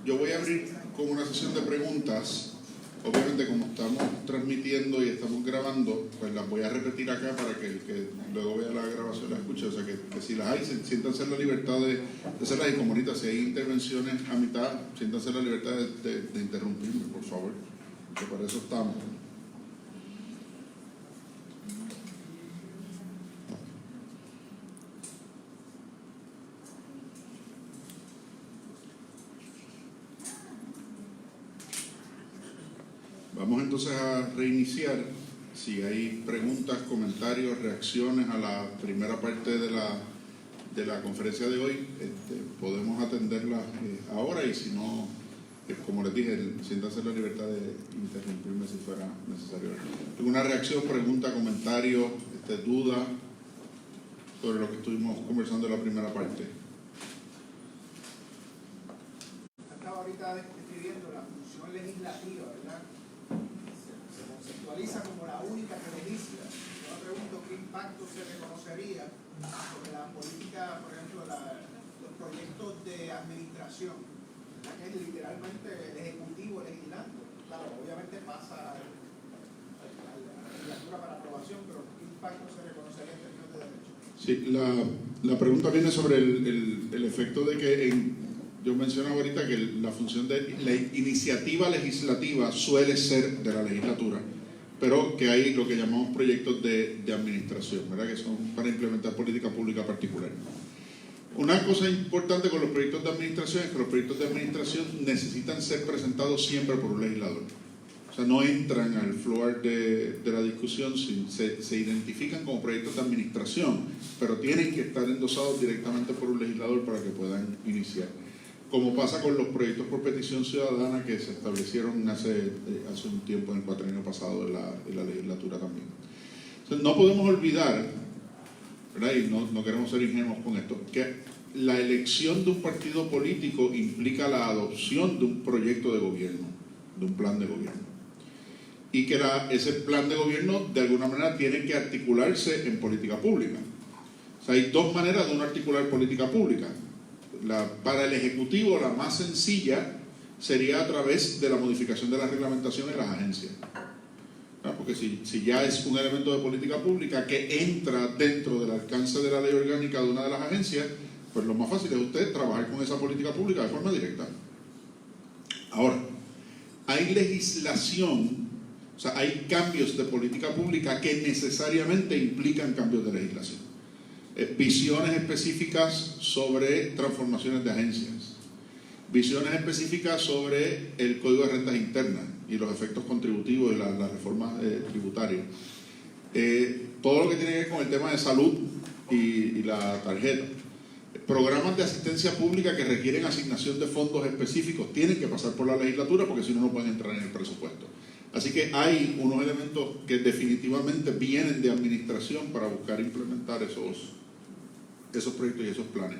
Yo voy a abrir con una sesión de preguntas. Obviamente, como estamos transmitiendo y estamos grabando, pues las voy a repetir acá para que el que luego vea la grabación la escuche. O sea, que si las hay, siéntanse en la libertad de hacerlas. Y como ahorita, si hay intervenciones a mitad, siéntanse en la libertad de interrumpirme, por favor, que para eso estamos. Vamos entonces a reiniciar. Si hay preguntas, comentarios, reacciones a la primera parte de la conferencia de hoy, podemos atenderlas ahora, y si no, como les dije, siéntanse en la libertad de interrumpirme si fuera necesario. ¿Alguna reacción, pregunta, comentario, duda sobre lo que estuvimos conversando en la primera parte? Estaba ahorita describiendo la función legislativa, ¿verdad? Se conceptualiza como la única que legisla. Yo me pregunto qué impacto se reconocería sobre la política, por ejemplo, los proyectos de administración, ¿verdad? Que es literalmente el Ejecutivo legislando. Claro, obviamente pasa a la legislatura para aprobación, pero ¿qué impacto se reconocería en términos de derechos? Sí, la pregunta viene sobre el efecto de que yo mencionaba ahorita que la función de la iniciativa legislativa suele ser de la legislatura, pero que hay lo que llamamos proyectos de administración, ¿verdad? Que son para implementar política pública particular. Una cosa importante con los proyectos de administración es que los proyectos de administración necesitan ser presentados siempre por un legislador. O sea, no entran al floor de la discusión, se identifican como proyectos de administración, pero tienen que estar endosados directamente por un legislador para que puedan iniciar. Como pasa con los proyectos por petición ciudadana que se establecieron hace un tiempo, en el cuatrienio pasado de la legislatura también. Entonces, no podemos olvidar, ¿verdad? Y no queremos ser ingenuos con esto, que la elección de un partido político implica la adopción de un proyecto de gobierno, de un plan de gobierno. Y que ese plan de gobierno de alguna manera tiene que articularse en política pública. O sea, hay dos maneras de uno articular política pública. Para el Ejecutivo la más sencilla sería a través de la modificación de la reglamentación en las agencias, ¿no? Porque si ya es un elemento de política pública que entra dentro del alcance de la ley orgánica de una de las agencias, pues lo más fácil es usted trabajar con esa política pública de forma directa. Ahora, hay legislación, o sea, hay cambios de política pública que necesariamente implican cambios de legislación. Visiones específicas sobre transformaciones de agencias, visiones específicas sobre el Código de Rentas Internas y los efectos contributivos y las reformas tributarias, todo lo que tiene que ver con el tema de salud y la tarjeta, programas de asistencia pública que requieren asignación de fondos específicos tienen que pasar por la legislatura, porque si no, no pueden entrar en el presupuesto. Así que hay unos elementos que definitivamente vienen de administración para buscar implementar esos proyectos y esos planes,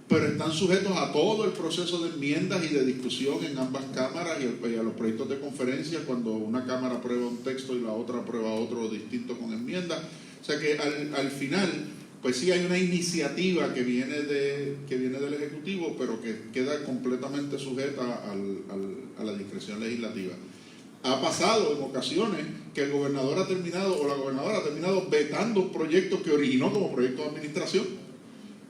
pero están sujetos a todo el proceso de enmiendas y de discusión en ambas cámaras y a los proyectos de conferencia cuando una cámara aprueba un texto y la otra aprueba otro distinto con enmiendas. O sea que al final, pues sí hay una iniciativa que viene del Ejecutivo, pero que queda completamente sujeta a la discreción legislativa. Ha pasado en ocasiones que el gobernador ha terminado, o la gobernadora ha terminado vetando proyectos que originó como proyectos de administración,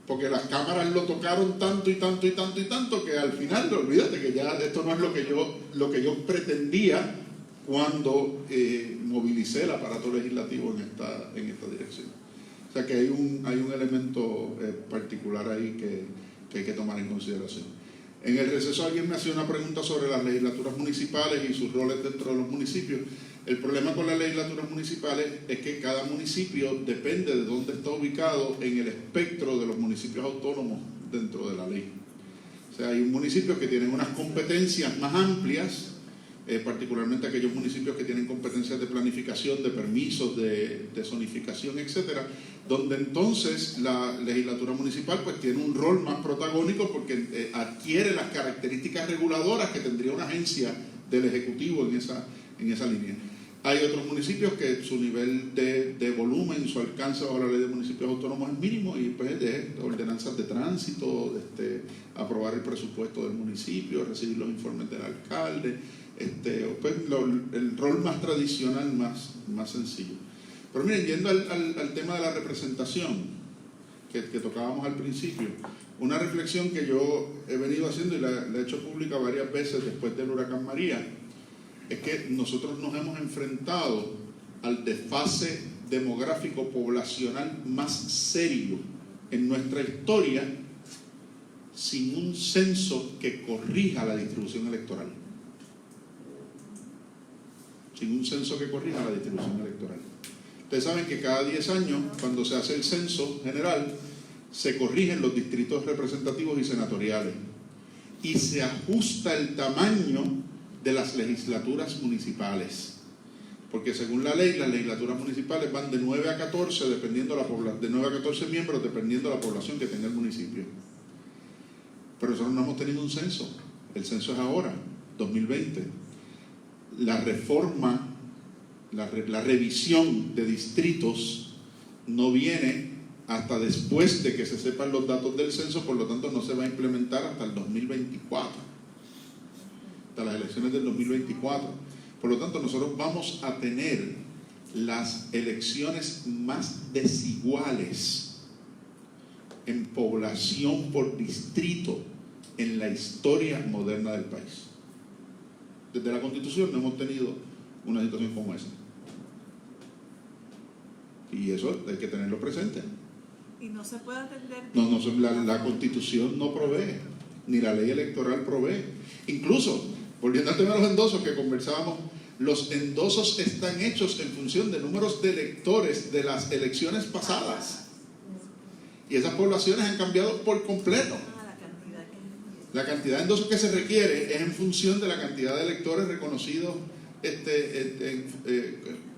porque las cámaras lo tocaron tanto y tanto y tanto y tanto que al final, olvídate que ya esto no es lo que yo pretendía cuando movilicé el aparato legislativo en esta dirección. O sea que hay un elemento particular ahí que hay que tomar en consideración. En el receso alguien me hacía una pregunta sobre las legislaturas municipales y sus roles dentro de los municipios. El problema con las legislaturas municipales es que cada municipio depende de dónde está ubicado en el espectro de los municipios autónomos dentro de la ley. O sea, hay municipios que tienen unas competencias más amplias, particularmente aquellos municipios que tienen competencias de planificación, de permisos, de zonificación, etcétera, donde entonces la legislatura municipal pues tiene un rol más protagónico porque adquiere las características reguladoras que tendría una agencia del Ejecutivo en esa línea. Hay otros municipios que su nivel de volumen, su alcance bajo la ley de municipios autónomos es mínimo y pues de ordenanzas de tránsito, aprobar el presupuesto del municipio, recibir los informes del alcalde, pues el rol más tradicional, más sencillo. Pero miren, yendo al tema de la representación que tocábamos al principio, una reflexión que yo he venido haciendo y la he hecho pública varias veces después del huracán María, es que nosotros nos hemos enfrentado al desfase demográfico poblacional más serio en nuestra historia sin un censo que corrija la distribución electoral. Sin un censo que corrija la distribución electoral. Ustedes saben que cada 10 años, cuando se hace el censo general, se corrigen los distritos representativos y senatoriales y se ajusta el tamaño de las legislaturas municipales, porque según la ley, las legislaturas municipales van de 9 a 14 dependiendo de 9 a 14 miembros dependiendo de la población que tenga el municipio. Pero nosotros no hemos tenido un censo. El censo es ahora, 2020. La reforma, la revisión de distritos no viene hasta después de que se sepan los datos del censo, por lo tanto no se va a implementar hasta el 2024. Hasta las elecciones del 2024. Por lo tanto, nosotros vamos a tener las elecciones más desiguales en población por distrito en la historia moderna del país. Desde la Constitución no hemos tenido una situación como esa. Y eso hay que tenerlo presente. Y no se puede atender. La Constitución no provee, ni la ley electoral provee. Incluso, volviendo al tema de los endosos que conversábamos, los endosos están hechos en función de números de electores de las elecciones pasadas. Y esas poblaciones han cambiado por completo. La cantidad de endosos que se requiere es en función de la cantidad de electores reconocidos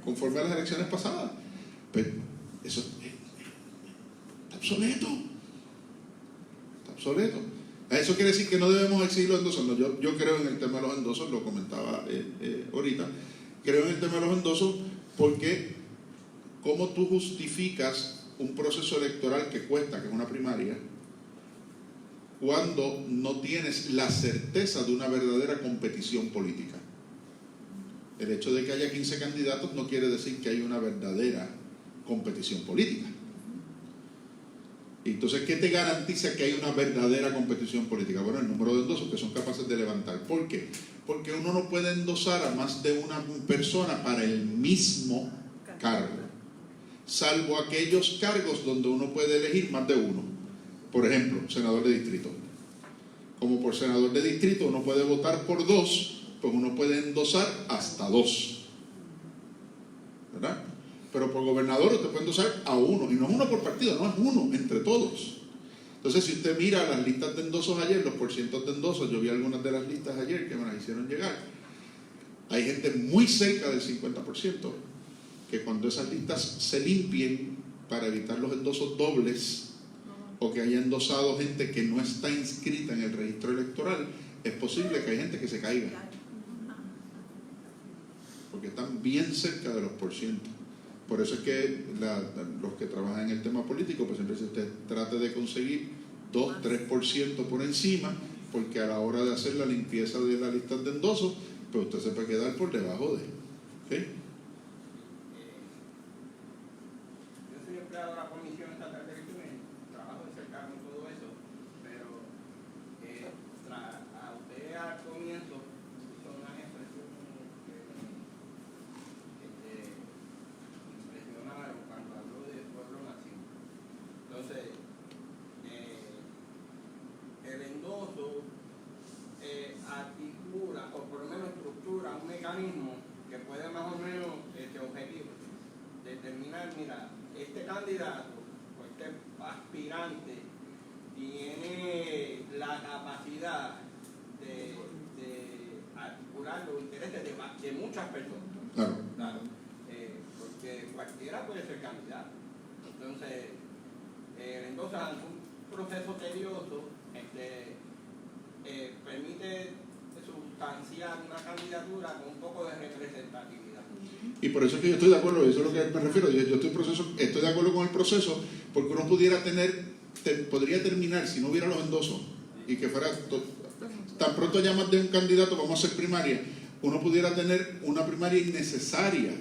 conforme a las elecciones pasadas. Pero eso está obsoleto. Está obsoleto. Eso quiere decir que no debemos exigir los endosos. No, yo creo en el tema de los endosos, lo comentaba ahorita. Creo en el tema de los endosos porque ¿cómo tú justificas un proceso electoral que cuesta, que es una primaria, cuando no tienes la certeza de una verdadera competición política? El hecho de que haya 15 candidatos no quiere decir que haya una verdadera competición política. Entonces, ¿qué te garantiza que hay una verdadera competición política? Bueno, el número de endosos que son capaces de levantar. ¿Por qué? Porque uno no puede endosar a más de una persona para el mismo cargo, salvo aquellos cargos donde uno puede elegir más de uno. Por ejemplo, senador de distrito. Como por senador de distrito uno puede votar por 2, pues uno puede endosar hasta 2. ¿Verdad? Pero por gobernador usted puede endosar a 1, y no es 1 por partido, no es 1 entre todos. Entonces, si usted mira las listas de endosos ayer, los porcientos de endosos, yo vi algunas de las listas ayer que me las hicieron llegar. Hay gente muy cerca del 50%, que cuando esas listas se limpien para evitar los endosos dobles, o que haya endosado gente que no está inscrita en el registro electoral, es posible que haya gente que se caiga, porque están bien cerca de los porcientos. Por eso es que los que trabajan en el tema político, pues siempre usted trate de conseguir 2-3% por encima, porque a la hora de hacer la limpieza de la lista de endosos, pues usted se puede quedar por debajo de. ¿Okay? Yo soy empleado de la Comisión Estatal de Elecciones, trabajo de cercano en todo eso, pero a usted al comienzo hizo una expresión que impresionaron cuando habló de pueblo nación. Entonces, el endoso articula, o por lo menos estructura, un mecanismo que puede más o menos objetivo determinar, mira, este candidato o este aspirante tiene la capacidad de articular los intereses de muchas personas. Claro. Porque cualquiera puede ser candidato. Entonces, entonces un proceso tedioso permite sustanciar una candidatura con un poco de representatividad. Y por eso es que yo estoy de acuerdo, eso es lo que me refiero, yo estoy de acuerdo con el proceso, porque uno podría podría terminar, si no hubiera los endosos, y que fuera, tan pronto haya más de un candidato, vamos a hacer primaria, uno pudiera tener una primaria innecesaria,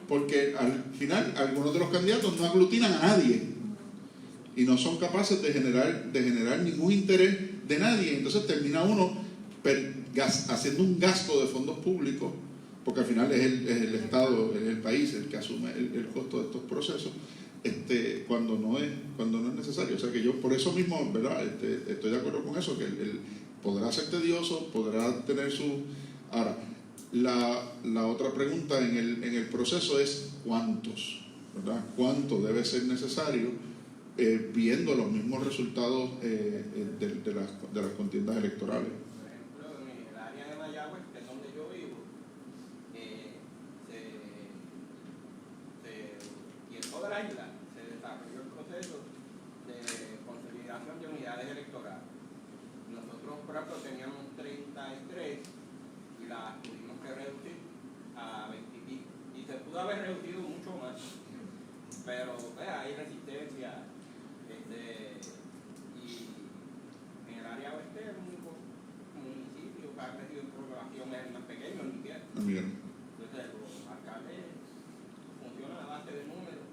porque al final algunos de los candidatos no aglutinan a nadie, y no son capaces de generar ningún interés de nadie, entonces termina uno haciendo un gasto de fondos públicos, porque al final es el Estado, es el país el que asume el costo de estos procesos, cuando no es necesario. O sea que yo por eso mismo, ¿verdad? Estoy de acuerdo con eso, que podrá ser tedioso, podrá tener su... Ahora, la otra pregunta en el proceso es ¿cuántos? ¿Verdad? ¿Cuánto debe ser necesario viendo los mismos resultados de las contiendas electorales? De la isla se desarrolló el proceso de consolidación de unidades electorales. Nosotros, por ejemplo, teníamos 33 y las tuvimos que reducir a 20 y pico. Y se pudo haber reducido mucho más, pero hay resistencia. Y en el área oeste, el único municipio que ha crecido en población es el más pequeño, el Miguel. Entonces, los alcaldes funcionan a base de números.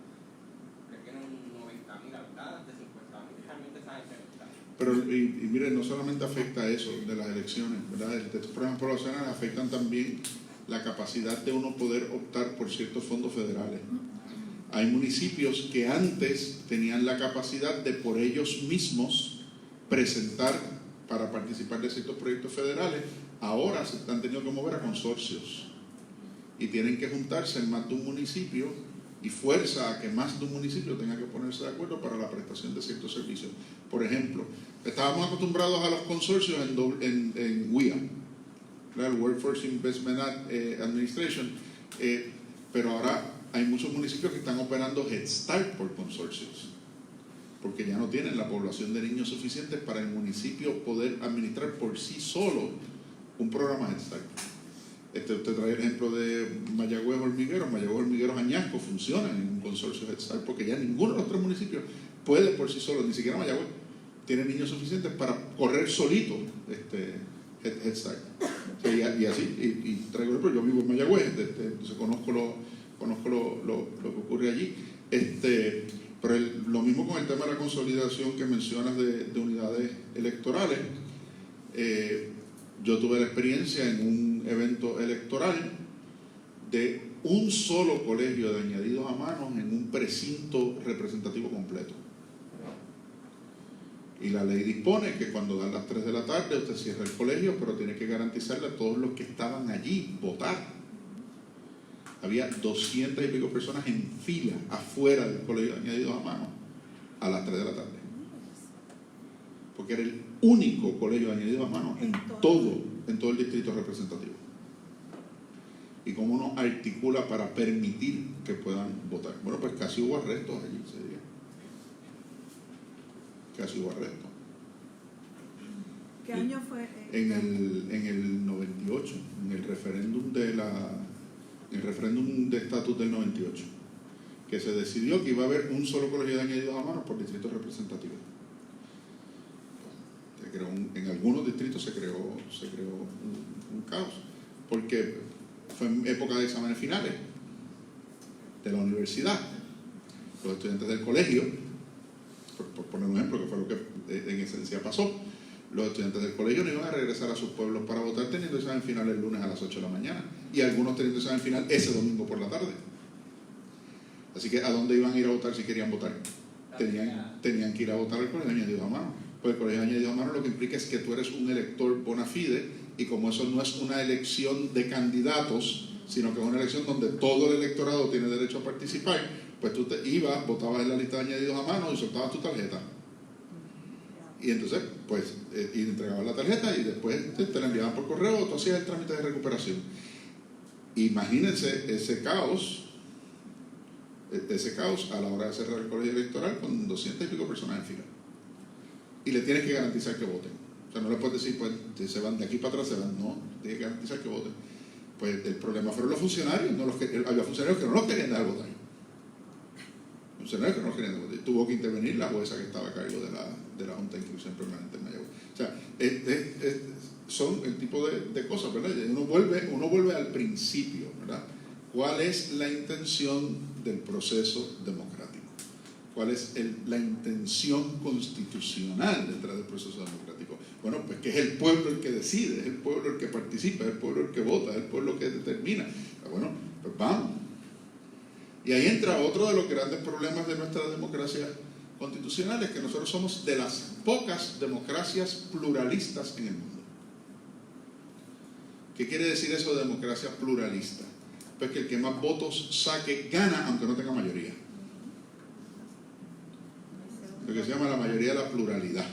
Tienen 90.000 habitantes, 50.000, realmente esa gente no está. Pero, y mire, no solamente afecta eso de las elecciones, ¿verdad? Estos problemas poblacionales afectan también la capacidad de uno poder optar por ciertos fondos federales. Hay municipios que antes tenían la capacidad de por ellos mismos presentar para participar de ciertos proyectos federales, ahora se han tenido que mover a consorcios y tienen que juntarse en más de un municipio y fuerza a que más de un municipio tenga que ponerse de acuerdo para la prestación de ciertos servicios. Por ejemplo, estábamos acostumbrados a los consorcios en WIA, el Workforce Investment Administration, pero ahora hay muchos municipios que están operando Head Start por consorcios, porque ya no tienen la población de niños suficientes para el municipio poder administrar por sí solo un programa Head Start. Usted trae el ejemplo de Mayagüez Hormigueros Añasco funcionan en un consorcio Head Start, porque ya ninguno de los tres municipios puede por sí solo, ni siquiera Mayagüez tiene niños suficientes para correr solito Head Start. O sea, y así, y traigo el ejemplo, yo vivo en Mayagüez, entonces conozco lo que ocurre allí. Pero lo mismo con el tema de la consolidación que mencionas de unidades electorales. Yo tuve la experiencia en un evento electoral de un solo colegio de añadidos a manos en un precinto representativo completo. Y la ley dispone que cuando dan las 3 de la tarde usted cierra el colegio, pero tiene que garantizarle a todos los que estaban allí votar. Había 200 y pico personas en fila afuera del colegio de añadidos a manos a las 3 de la tarde. Porque era el único colegio de añadidos a manos en todo el distrito representativo. ¿Y cómo uno articula para permitir que puedan votar? Bueno, pues casi hubo arrestos allí ese día. Casi hubo arrestos. ¿Qué año fue? En el 98, en el referéndum de estatus del 98, que se decidió que iba a haber un solo colegio de añadidos a manos por distrito representativo. En algunos distritos se creó un caos, porque fue en época de exámenes finales de la universidad. Los estudiantes del colegio, por poner un ejemplo, que fue lo que en esencia pasó, los estudiantes del colegio no iban a regresar a sus pueblos para votar teniendo examen final el lunes a las 8 de la mañana, y algunos teniendo examen final ese domingo por la tarde. Así que ¿a dónde iban a ir a votar si querían votar? Tenían que ir a votar al colegio de añadidos a mano. Pues el colegio de añadidos a mano lo que implica es que tú eres un elector bona fide, y como eso no es una elección de candidatos, sino que es una elección donde todo el electorado tiene derecho a participar, pues tú te ibas, votabas en la lista de añadidos a mano y soltabas tu tarjeta. Y entonces, pues, y entregabas la tarjeta y después te la enviaban por correo, tú hacías el trámite de recuperación. Imagínense ese caos a la hora de cerrar el colegio electoral con 200 y pico personas en fila. Y le tienes que garantizar que voten. O sea, no le puedes decir, pues, si se van de aquí para atrás, se van. No, tienes que garantizar que voten. Pues el problema fueron los funcionarios, no los que, había funcionarios que no los querían dar votar. Funcionarios que no los querían dar votar. Tuvo que intervenir la jueza que estaba a cargo de la Junta de Inscripción Permanente en Mayagüez. O sea, son el tipo de cosas, ¿verdad? Uno vuelve al principio, ¿verdad? ¿Cuál es la intención del proceso democrático? ¿Cuál es la intención constitucional detrás del proceso democrático? Bueno, pues que es el pueblo el que decide, es el pueblo el que participa, es el pueblo el que vota, es el pueblo el que determina. Bueno, pues vamos. Y ahí entra otro de los grandes problemas de nuestra democracia constitucional, es que nosotros somos de las pocas democracias pluralistas en el mundo. ¿Qué quiere decir eso de democracia pluralista? Pues que el que más votos saque gana aunque no tenga mayoría. Lo que se llama la mayoría de la pluralidad.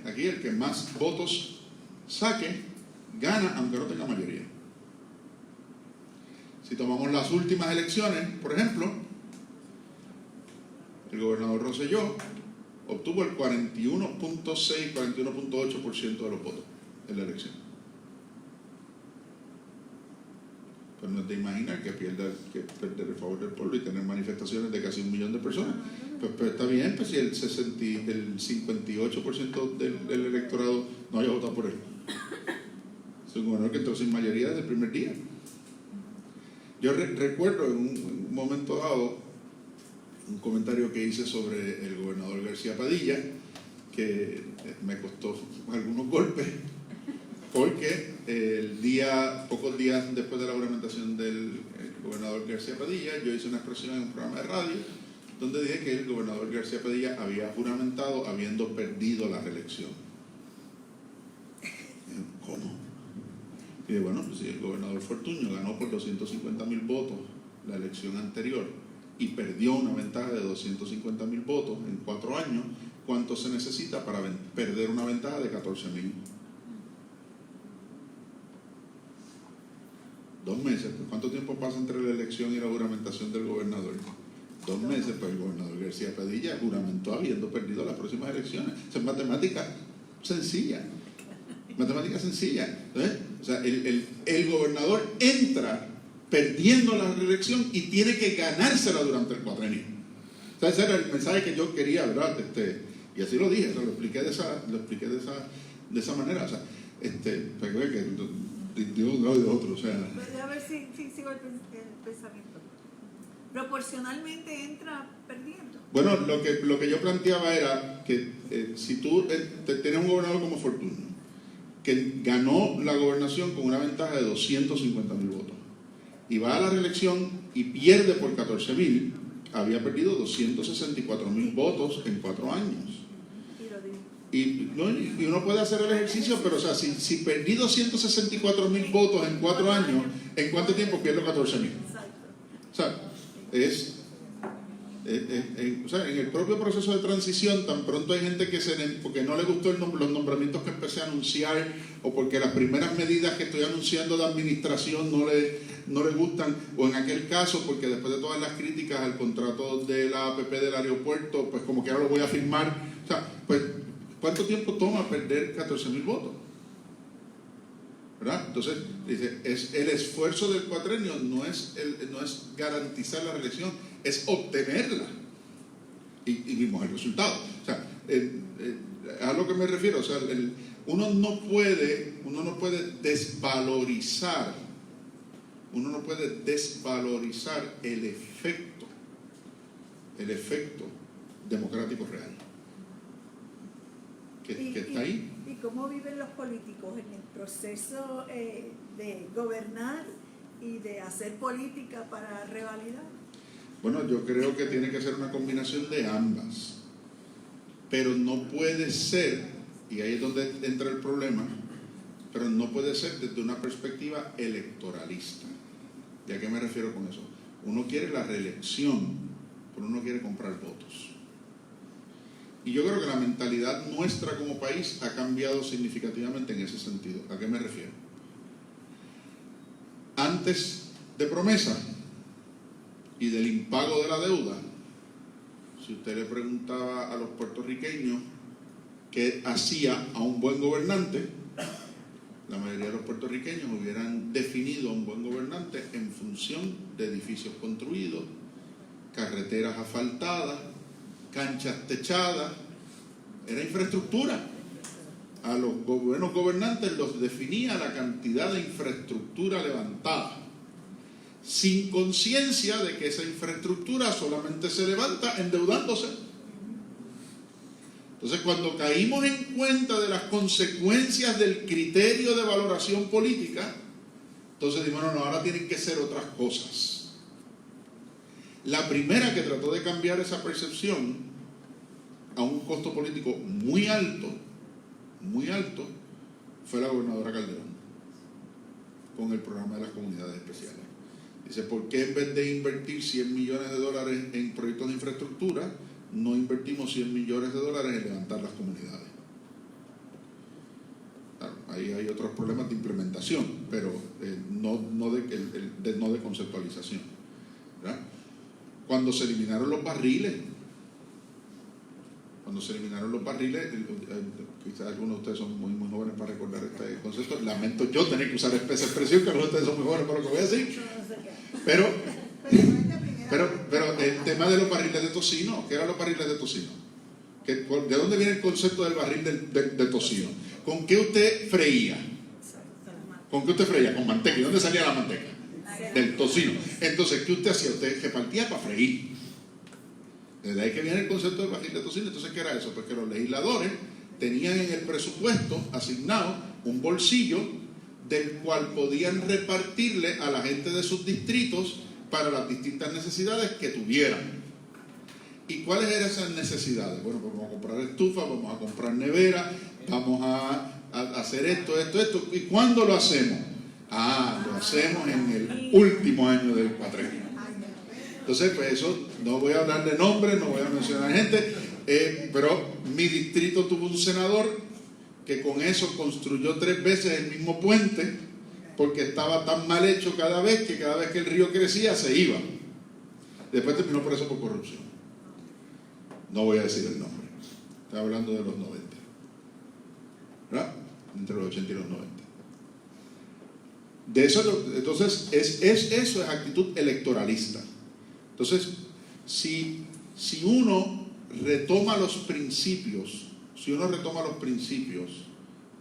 Aquí el que más votos saque gana aunque no tenga mayoría. Si tomamos las últimas elecciones, por ejemplo, el gobernador Rosselló obtuvo el 41.6, 41.8% de los votos en la elección. Pues no te imaginas que perder el favor del pueblo y tener manifestaciones de casi 1 millón de personas. Pues está bien, pues si el 58% del electorado no haya votado por él. Es un gobernador que entró sin mayoría desde el primer día. Yo recuerdo en un momento dado un comentario que hice sobre el gobernador García Padilla, que me costó algunos golpes, porque pocos días después de la juramentación del gobernador García Padilla, yo hice una expresión en un programa de radio donde dije que el gobernador García Padilla había juramentado habiendo perdido la reelección. ¿Cómo? Y bueno, pues si el gobernador Fortuño ganó por 250,000 votos la elección anterior y perdió una ventaja de 250,000 votos en 4 años, ¿cuánto se necesita para perder una ventaja de 14,000? 2 meses. Pues ¿cuánto tiempo pasa entre la elección y la juramentación del gobernador? 2 meses. Pues el gobernador García Padilla juramentó habiendo perdido las próximas elecciones. O sea, es matemática sencilla. Matemática sencilla. O sea, el gobernador entra perdiendo la reelección y tiene que ganársela durante el cuatrenio. O sea, ese era el mensaje que yo quería, ¿verdad? Y así lo dije, o sea, lo expliqué de esa manera. O sea, pues, de un lado y de otro, o sea. A ver si sigo el pensamiento. Proporcionalmente entra perdiendo. Bueno, lo que yo planteaba era que si tú tienes un gobernador como Fortuño, que ganó la gobernación con una ventaja de 250,000 votos, y va a la reelección y pierde por 14,000, había perdido 264,000 votos en 4 años. Y uno puede hacer el ejercicio, pero o sea, si perdí 264,000 votos en 4 años, ¿en cuánto tiempo pierdo 14,000? O sea, o sea, en el propio proceso de transición, tan pronto hay gente que porque no le gustó los nombramientos que empecé a anunciar, o porque las primeras medidas que estoy anunciando de administración no le gustan, o en aquel caso porque después de todas las críticas al contrato de la APP del aeropuerto, pues como que ahora lo voy a firmar. O sea, pues ¿cuánto tiempo toma perder 14,000 votos? ¿Verdad? Entonces, dice, el esfuerzo del cuatrenio no es garantizar la reelección, es obtenerla. Y vimos el resultado. O sea, a lo que me refiero, o sea, uno no puede desvalorizar el efecto democrático real. Que está ahí. ¿Y cómo viven los políticos en el proceso de gobernar y de hacer política para revalidar? Bueno, yo creo que tiene que ser una combinación de ambas, pero no puede ser, y ahí es donde entra el problema, pero no puede ser desde una perspectiva electoralista. ¿Y a qué me refiero con eso? Uno quiere la reelección, pero uno quiere comprar votos. Y yo creo que la mentalidad nuestra como país ha cambiado significativamente en ese sentido. ¿A qué me refiero? Antes de promesa y del impago de la deuda, si usted le preguntaba a los puertorriqueños qué hacía a un buen gobernante, la mayoría de los puertorriqueños hubieran definido a un buen gobernante en función de edificios construidos, carreteras asfaltadas, canchas techadas. Era infraestructura. A los buenos gobernantes los definía la cantidad de infraestructura levantada, sin conciencia de que esa infraestructura solamente se levanta endeudándose. Entonces, cuando caímos en cuenta de las consecuencias del criterio de valoración política, entonces dijimos, no, ahora tienen que ser otras cosas. La primera que trató de cambiar esa percepción a un costo político muy alto, fue la gobernadora Calderón, con el programa de las comunidades especiales. Dice, ¿por qué en vez de invertir $100 millones en proyectos de infraestructura, no invertimos $100 millones en levantar las comunidades? Claro, ahí hay otros problemas de implementación, pero no de conceptualización, ¿verdad? Cuando se eliminaron los barriles, quizás algunos de ustedes son muy jóvenes para recordar este concepto. Lamento yo tener que usar esa expresión, que algunos de ustedes son muy jóvenes para lo que voy a decir. Pero el tema de los barriles de tocino, ¿qué eran los barriles de tocino? ¿De dónde viene el concepto del barril de tocino? ¿Con qué usted freía? ¿Con qué usted freía? Con manteca. ¿Y dónde salía la manteca? Del tocino. Entonces, ¿qué usted hacía? Usted repartía para freír. Desde ahí que viene el concepto del barril de tocino. Entonces, ¿qué era eso? Pues que los legisladores tenían en el presupuesto asignado un bolsillo del cual podían repartirle a la gente de sus distritos para las distintas necesidades que tuvieran. ¿Y cuáles eran esas necesidades? Bueno, pues vamos a comprar estufa, vamos a comprar nevera, vamos a hacer esto. ¿Y cuándo lo hacemos? Lo hacemos en el último año del cuatrenio. Entonces, pues eso, no voy a hablar de nombres, no voy a mencionar gente, pero mi distrito tuvo un senador que con eso construyó 3 veces el mismo puente, porque estaba tan mal hecho cada vez que el río crecía se iba. Después terminó preso por corrupción. No voy a decir el nombre. Estoy hablando de los 90, ¿verdad? Entre los 80 y los 90. De eso, entonces, eso es actitud electoralista. Entonces, si uno retoma los principios,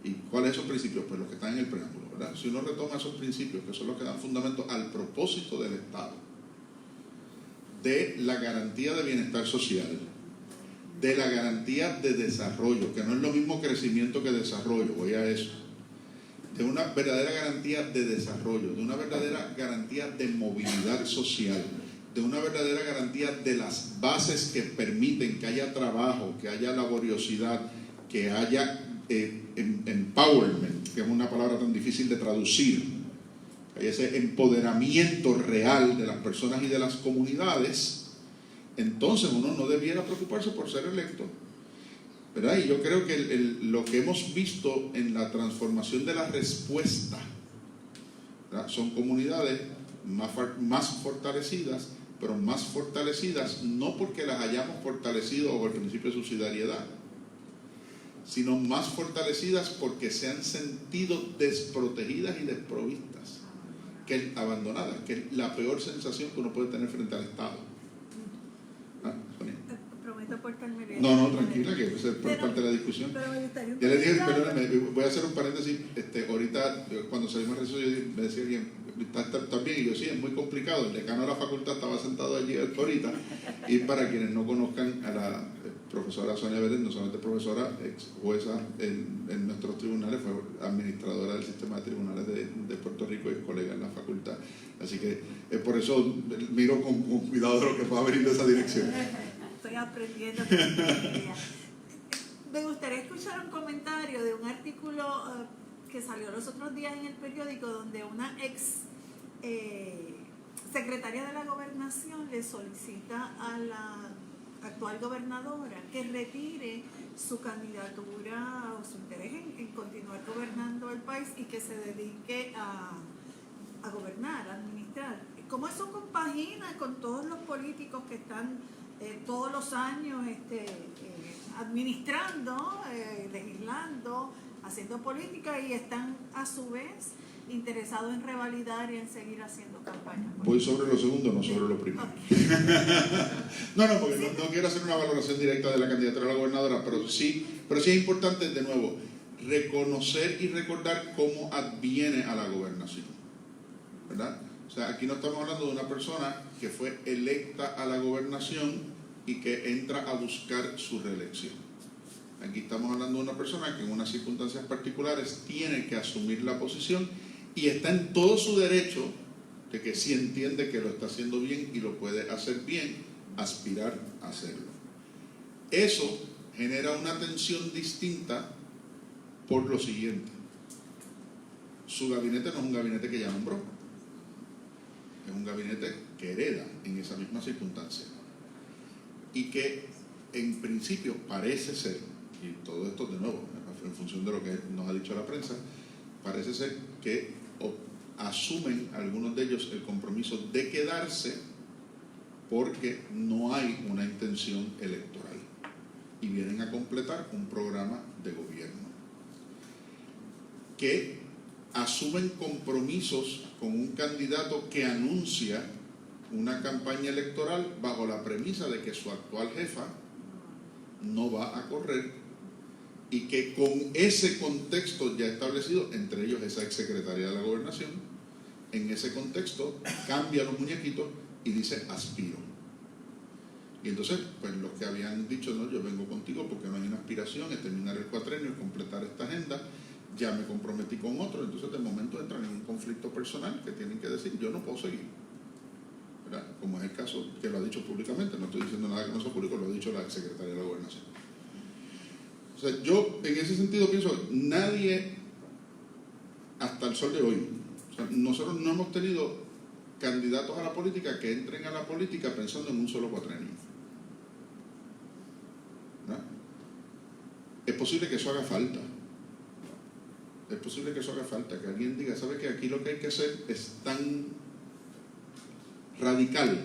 ¿y cuáles son esos principios? Pues los que están en el preámbulo, ¿verdad? Si uno retoma esos principios, que son los que dan fundamento al propósito del Estado, de la garantía de bienestar social, de la garantía de desarrollo, que no es lo mismo crecimiento que desarrollo, voy a eso, de una verdadera garantía de desarrollo, de una verdadera garantía de movilidad social, de una verdadera garantía de las bases que permiten que haya trabajo, que haya laboriosidad, que haya empowerment, que es una palabra tan difícil de traducir, hay ese empoderamiento real de las personas y de las comunidades. Entonces uno no debiera preocuparse por ser electo, ¿verdad? Y yo creo que lo que hemos visto en la transformación de la respuesta, ¿verdad? Son comunidades más fortalecidas, pero más fortalecidas no porque las hayamos fortalecido bajo el principio de subsidiariedad, sino más fortalecidas porque se han sentido desprotegidas y desprovistas, abandonadas, que es la peor sensación que uno puede tener frente al Estado. Sonia. Prometo portarme bien. No, tranquila, que es parte de la discusión. Pero me gustaría Ya le dije, perdóname, voy a hacer un paréntesis. Ahorita, cuando salimos de eso, me decía alguien, ¿está bien? Y yo, sí, es muy complicado. El decano de la facultad estaba sentado allí ahorita. Y para quienes no conozcan a la profesora Sonia Vélez, no solamente profesora, ex jueza en nuestros tribunales, fue administradora del sistema de tribunales de Puerto Rico y colega en la facultad. Así que por eso miro con cuidado de lo que pueda venir de esa dirección. Estoy aprendiendo. Me gustaría escuchar un comentario de un artículo que salió los otros días en el periódico, donde una ex secretaria de la gobernación le solicita a la actual gobernadora que retire su candidatura o su interés en continuar gobernando el país y que se dedique a gobernar, a administrar. ¿Cómo eso compagina con todos los políticos que están todos los años administrando, legislando, haciendo política y están a su vez interesados en revalidar y en seguir haciendo campaña. Voy sobre lo segundo, no sobre lo primero. Okay. No, porque no quiero hacer una valoración directa de la candidatura a la gobernadora, pero sí es importante, de nuevo, reconocer y recordar cómo adviene a la gobernación, ¿verdad? O sea, aquí no estamos hablando de una persona que fue electa a la gobernación y que entra a buscar su reelección. Aquí estamos hablando de una persona que en unas circunstancias particulares tiene que asumir la posición y está en todo su derecho de que si entiende que lo está haciendo bien y lo puede hacer bien, aspirar a hacerlo. Eso genera una tensión distinta por lo siguiente: su gabinete no es un gabinete que ya nombró, es un gabinete que hereda en esa misma circunstancia y que en principio parece ser, y todo esto de nuevo en función de lo que nos ha dicho la prensa, parece ser que asumen algunos de ellos el compromiso de quedarse porque no hay una intención electoral y vienen a completar un programa de gobierno, que asumen compromisos con un candidato que anuncia una campaña electoral bajo la premisa de que su actual jefa no va a correr y que con ese contexto ya establecido, entre ellos esa exsecretaria de la Gobernación, en ese contexto cambia los muñequitos y dice aspiro. Y entonces, pues los que habían dicho, no, yo vengo contigo porque no hay una aspiración, es terminar el cuatrenio, es completar esta agenda, ya me comprometí con otro, entonces de momento entran en un conflicto personal que tienen que decir, yo no puedo seguir, ¿verdad? Como es el caso que lo ha dicho públicamente, no estoy diciendo nada que no sea público, lo ha dicho la secretaria de la Gobernación. O sea, yo en ese sentido pienso, nadie hasta el sol de hoy, o sea, nosotros no hemos tenido candidatos a la política que entren a la política pensando en un solo cuatrenio, ¿verdad? Es posible que eso haga falta. Es posible que eso haga falta, que alguien diga, ¿sabe qué? Aquí lo que hay que hacer es tan radical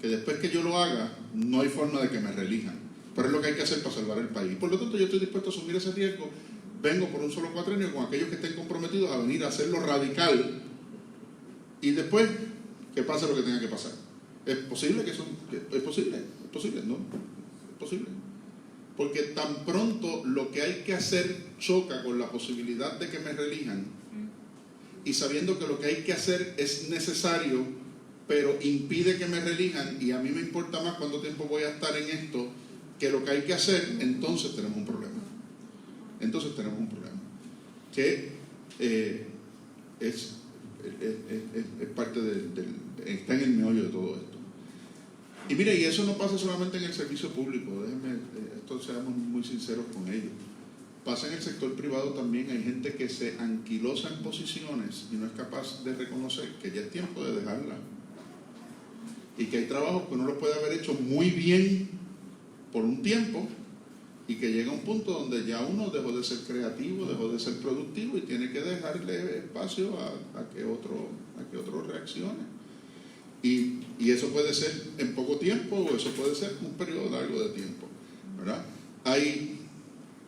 que después que yo lo haga no hay forma de que me reelijan, pero es lo que hay que hacer para salvar el país. Por lo tanto, yo estoy dispuesto a asumir ese riesgo, vengo por un solo cuatrenio con aquellos que estén comprometidos a venir a hacerlo radical y después que pase lo que tenga que pasar. ¿Es posible que eso? ¿Es posible? ¿Es posible? No, es posible. Porque tan pronto lo que hay que hacer choca con la posibilidad de que me reelijan y sabiendo que lo que hay que hacer es necesario pero impide que me reelijan y a mí me importa más cuánto tiempo voy a estar en esto que lo que hay que hacer, entonces tenemos un problema. Entonces tenemos un problema que es parte está en el meollo de todo esto. Y mire, y eso no pasa solamente en el servicio público, déjenme, esto seamos muy sinceros con ello. Pasa en el sector privado también, hay gente que se anquilosa en posiciones y no es capaz de reconocer que ya es tiempo de dejarla. Y que hay trabajos que uno los puede haber hecho muy bien por un tiempo y que llega a un punto donde ya uno dejó de ser creativo, dejó de ser productivo y tiene que dejarle espacio a que otro reaccione. Y eso puede ser en poco tiempo o eso puede ser un periodo largo de tiempo, ¿verdad?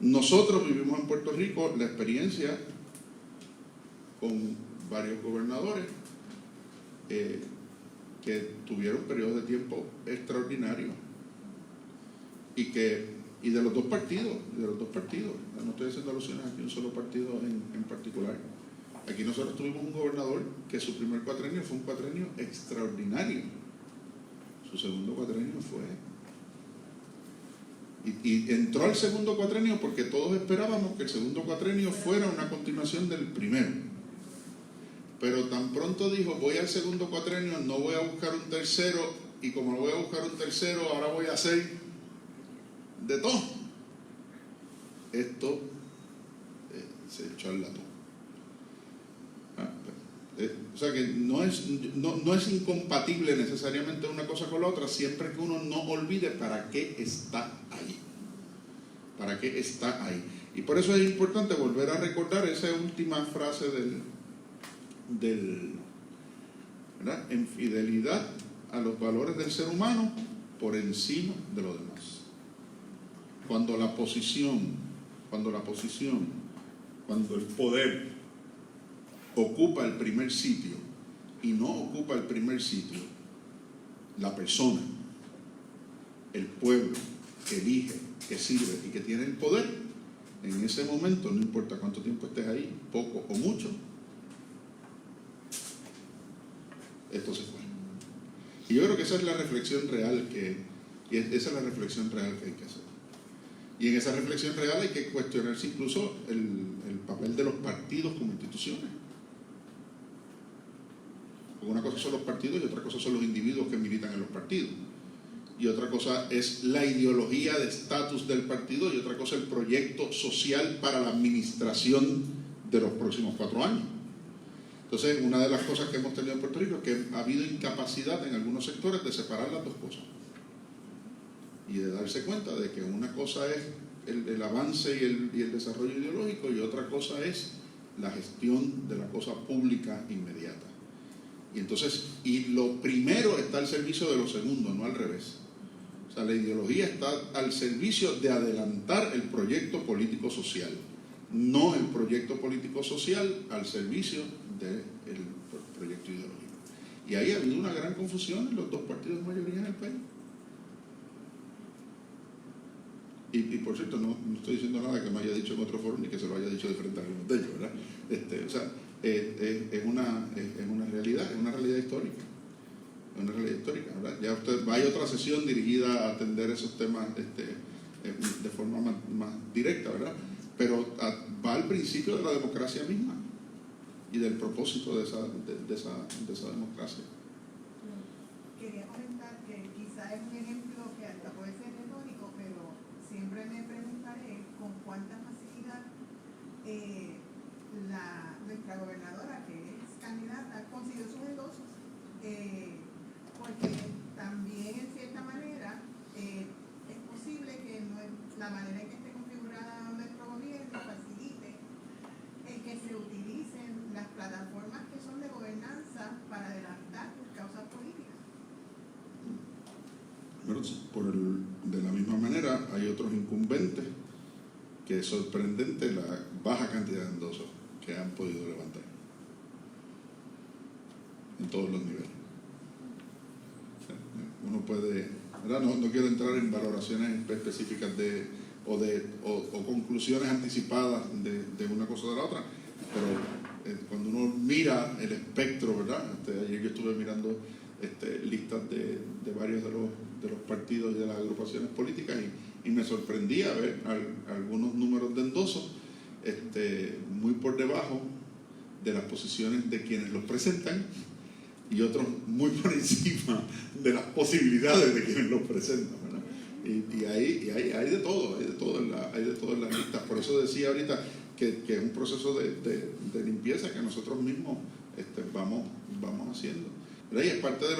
Nosotros vivimos en Puerto Rico la experiencia con varios gobernadores que tuvieron periodos de tiempo extraordinarios y de los dos partidos, no estoy haciendo alusiones aquí a un solo partido en particular. Aquí nosotros tuvimos un gobernador que su primer cuatrenio fue un cuatrenio extraordinario, su segundo cuatrenio fue y entró al segundo cuatrenio porque todos esperábamos que el segundo cuatrenio fuera una continuación del primero, pero tan pronto dijo voy al segundo cuatrenio, no voy a buscar un tercero y como no voy a buscar un tercero ahora voy a hacer de todo. Esto se echó al latón. O sea que no es incompatible necesariamente una cosa con la otra, siempre que uno no olvide para qué está ahí. ¿Para qué está ahí? Y por eso es importante volver a recordar esa última frase ¿verdad? En fidelidad a los valores del ser humano por encima de lo demás. Cuando la posición cuando el poder ocupa el primer sitio y no ocupa el primer sitio la persona, el pueblo que elige, que sirve y que tiene el poder, en ese momento, no importa cuánto tiempo estés ahí, poco o mucho, esto se fue. Y yo creo que esa es la reflexión real esa es la reflexión real que hay que hacer. Y en esa reflexión real hay que cuestionarse incluso el papel de los partidos como instituciones. Porque una cosa son los partidos y otra cosa son los individuos que militan en los partidos. Y otra cosa es la ideología de estatus del partido y otra cosa el proyecto social para la administración de los próximos 4 años. Entonces, una de las cosas que hemos tenido en Puerto Rico es que ha habido incapacidad en algunos sectores de separar las dos cosas y de darse cuenta de que una cosa es el avance y el desarrollo ideológico y otra cosa es la gestión de la cosa pública inmediata. Y entonces, lo primero está al servicio de lo segundo, no al revés. O sea, la ideología está al servicio de adelantar el proyecto político-social, no el proyecto político-social al servicio del proyecto ideológico. Y ahí ha habido una gran confusión en los dos partidos de mayoría en el país. Y por cierto, no estoy diciendo nada que me haya dicho en otro foro ni que se lo haya dicho de frente a algunos de ellos, ¿verdad? O sea, es una realidad, es una realidad histórica. Es una realidad histórica, ¿verdad? Ya hay otra sesión dirigida a atender esos temas de forma más directa, ¿verdad? Pero va al principio de la democracia misma y del propósito de esa democracia. Quería comentar que quizá es un ejemplo que hasta puede ser retórico, pero siempre me preguntaré con cuánta facilidad nuestra gobernadora, que es candidata, consiguió sus endosos, porque también en cierta manera es posible que la manera en que esté configurada nuestro gobierno facilite el que se utilicen las plataformas que son de gobernanza para adelantar sus causas políticas. Pero de la misma manera hay otros incumbentes que es sorprendente la baja cantidad de endosos que han podido levantar en todos los niveles. Uno puede, ¿verdad? No quiero entrar en valoraciones específicas o conclusiones anticipadas de una cosa o de la otra, pero cuando uno mira el espectro, ¿verdad? Ayer yo estuve mirando listas de varios de los partidos y de las agrupaciones políticas y me sorprendía ver algunos números de endosos muy por debajo de las posiciones de quienes los presentan y otros muy por encima de las posibilidades de quienes los presentan, ¿verdad? Y hay de todo en las listas. Por eso decía ahorita que es un proceso de limpieza que nosotros mismos vamos haciendo, ¿verdad? Y es parte de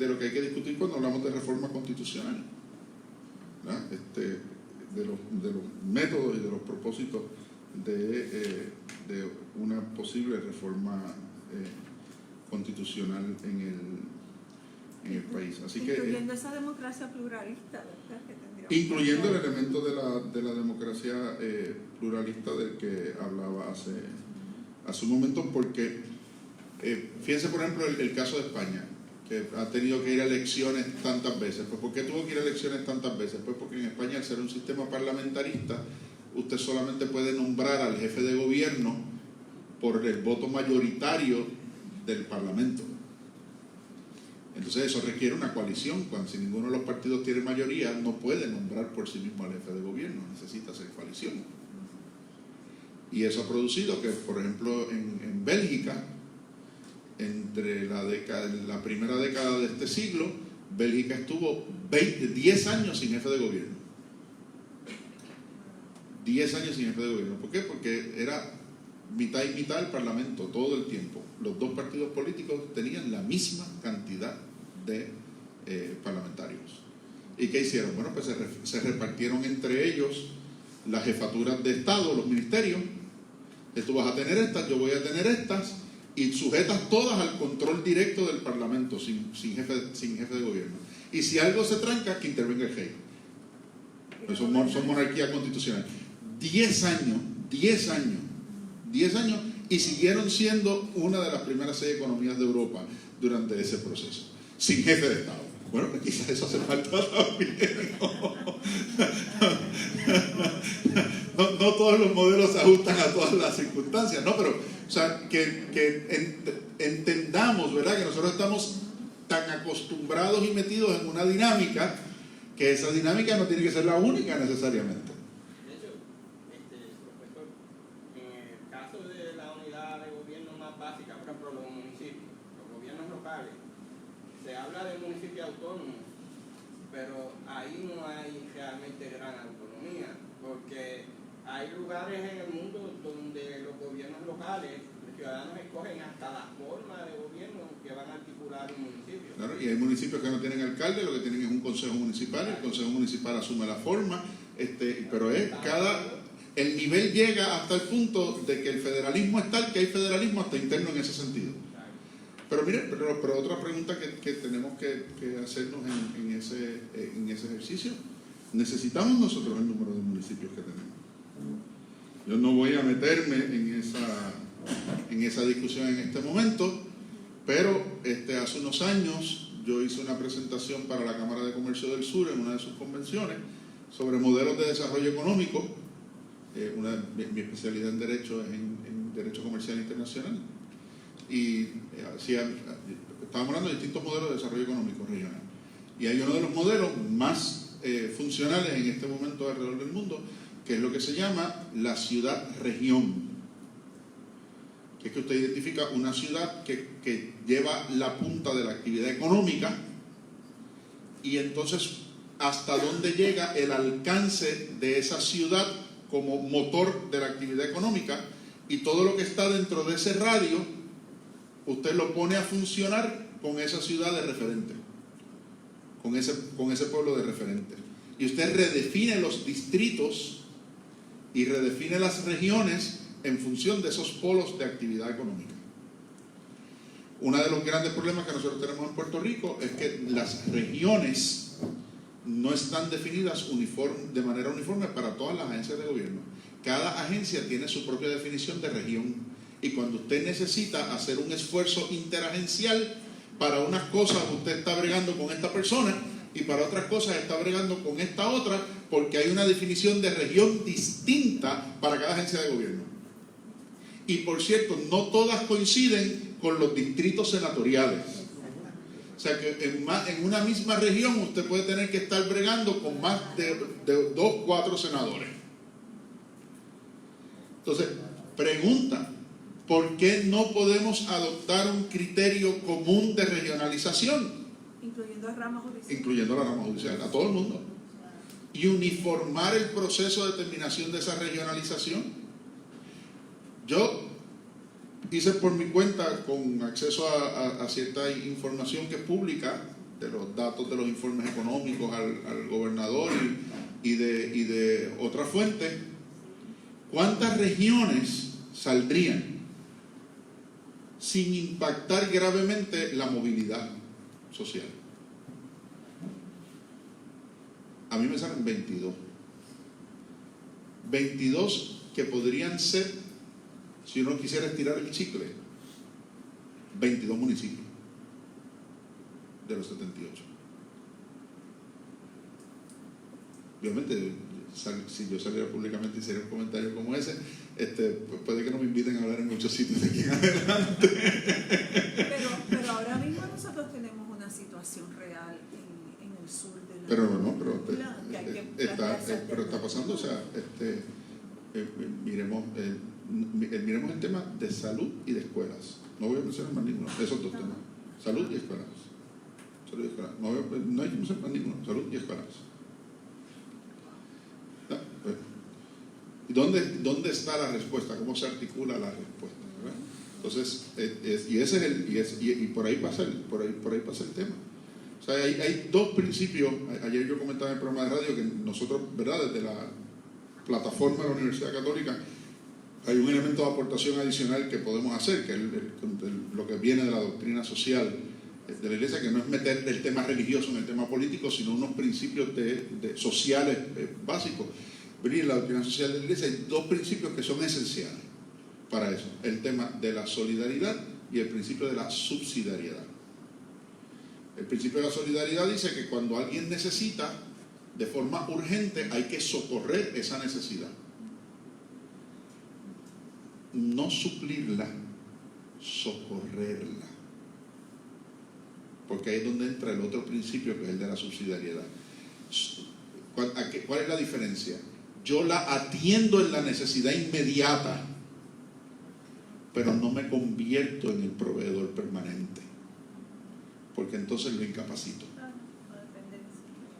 lo que hay que discutir cuando hablamos de reforma constitucional, ¿verdad? De los métodos y de los propósitos de una posible reforma constitucional en el país. Así incluyendo esa democracia pluralista, ¿verdad? Incluyendo el elemento de la democracia pluralista del que hablaba hace un momento, porque fíjense por ejemplo el caso de España, que ha tenido que ir a elecciones tantas veces. Pues ¿por qué tuvo que ir a elecciones tantas veces? Pues porque en España, al ser un sistema parlamentarista, usted solamente puede nombrar al jefe de gobierno por el voto mayoritario del Parlamento. Entonces eso requiere una coalición. Si ninguno de los partidos tiene mayoría, no puede nombrar por sí mismo al jefe de gobierno, necesita hacer coalición. Y eso ha producido que, por ejemplo, en Bélgica, entre la primera década de este siglo, Bélgica estuvo 10 años sin jefe de gobierno. 10 años sin jefe de gobierno. ¿Por qué? Porque era mitad y mitad el Parlamento todo el tiempo. Los dos partidos políticos tenían la misma cantidad de parlamentarios. ¿Y qué hicieron? Bueno, pues se repartieron entre ellos las jefaturas de Estado, los ministerios. Tú vas a tener estas, yo voy a tener estas, y sujetas todas al control directo del Parlamento, sin jefe de gobierno. Y si algo se tranca, que intervenga el rey. Pues son monarquía constitucional. 10 años 10 años y siguieron siendo una de las primeras 6 economías de Europa durante ese proceso, sin jefe de Estado. Bueno, pues quizás eso hace falta también, no todos los modelos se ajustan a todas las circunstancias, ¿no? Pero, o sea, que entendamos, ¿verdad?, que nosotros estamos tan acostumbrados y metidos en una dinámica que esa dinámica no tiene que ser la única necesariamente. De hecho, profesor, en el caso de la unidad de gobierno más básica, por ejemplo, los municipios, los gobiernos locales, se habla de municipios autónomos, pero ahí no hay realmente gran autonomía, porque hay lugares en el mundo donde los gobiernos locales, los ciudadanos escogen hasta la forma de gobierno que van a articular un municipio. Claro, y hay municipios que no tienen alcalde, lo que tienen es un consejo municipal, el consejo municipal asume la forma, pero el nivel llega hasta el punto de que el federalismo es tal que hay federalismo hasta interno en ese sentido. Pero mire, pero otra pregunta que tenemos que hacernos en ese ejercicio, ¿necesitamos nosotros el número de municipios que tenemos? Yo no voy a meterme en esa discusión en este momento, pero hace unos años yo hice una presentación para la Cámara de Comercio del Sur en una de sus convenciones sobre modelos de desarrollo económico. Mi especialidad en Derecho es en Derecho Comercial Internacional. Y estábamos hablando de distintos modelos de desarrollo económico regional. Y hay uno de los modelos más funcionales en este momento alrededor del mundo, que es lo que se llama la ciudad-región. Que es que usted identifica una ciudad que lleva la punta de la actividad económica y entonces hasta dónde llega el alcance de esa ciudad como motor de la actividad económica, y todo lo que está dentro de ese radio usted lo pone a funcionar con esa ciudad de referente, con ese pueblo de referente, y usted redefine los distritos y redefine las regiones en función de esos polos de actividad económica. Uno de los grandes problemas que nosotros tenemos en Puerto Rico es que las regiones no están definidas de manera uniforme para todas las agencias de gobierno. Cada agencia tiene su propia definición de región, y cuando usted necesita hacer un esfuerzo interagencial, para unas cosas usted está bregando con esta persona y para otras cosas está bregando con esta otra, porque hay una definición de región distinta para cada agencia de gobierno. Y por cierto, no todas coinciden con los distritos senatoriales. O sea que en una misma región usted puede tener que estar bregando con más de 2, 4 senadores. Entonces, pregunta, ¿por qué no podemos adoptar un criterio común de regionalización? Incluyendo la rama judicial. Incluyendo la rama judicial, a todo el mundo. Y uniformar el proceso de determinación de esa regionalización. Yo hice por mi cuenta, con acceso a cierta información que es pública, de los datos de los informes económicos al gobernador y de otras fuentes, ¿cuántas regiones saldrían sin impactar gravemente la movilidad social? A mí me salen 22. 22 que podrían ser, si uno quisiera estirar el chicle, 22 municipios de los 78. Obviamente, si yo saliera públicamente y hiciera un comentario como ese, puede que no me inviten a hablar en muchos sitios de aquí en adelante. Pero ahora mismo nosotros tenemos una situación real en el sur de la... Pero está pasando, o sea, miremos el tema de salud y de escuelas. No voy a mencionar más ninguno, esos dos temas. Salud y escuelas. No hay que mencionar más ninguno, salud y escuelas. ¿Y dónde está la respuesta? ¿Cómo se articula la respuesta? ¿Verdad? Entonces, y por ahí pasa el tema. O sea, hay dos principios. Ayer yo comentaba en el programa de radio que nosotros, ¿verdad?, desde la plataforma de la Universidad Católica, hay un elemento de aportación adicional que podemos hacer, que es lo que viene de la doctrina social de la Iglesia, que no es meter el tema religioso en el tema político, sino unos principios sociales básicos. En la doctrina social de la Iglesia hay dos principios que son esenciales. para eso, el tema de la solidaridad y el principio de la subsidiariedad. El principio de la solidaridad dice que cuando alguien necesita, de forma urgente, hay que socorrer esa necesidad. No suplirla, socorrerla. Porque ahí es donde entra el otro principio, que es el de la subsidiariedad. ¿Cuál es la diferencia? Yo la atiendo en la necesidad inmediata, pero no me convierto en el proveedor permanente, porque entonces lo incapacito.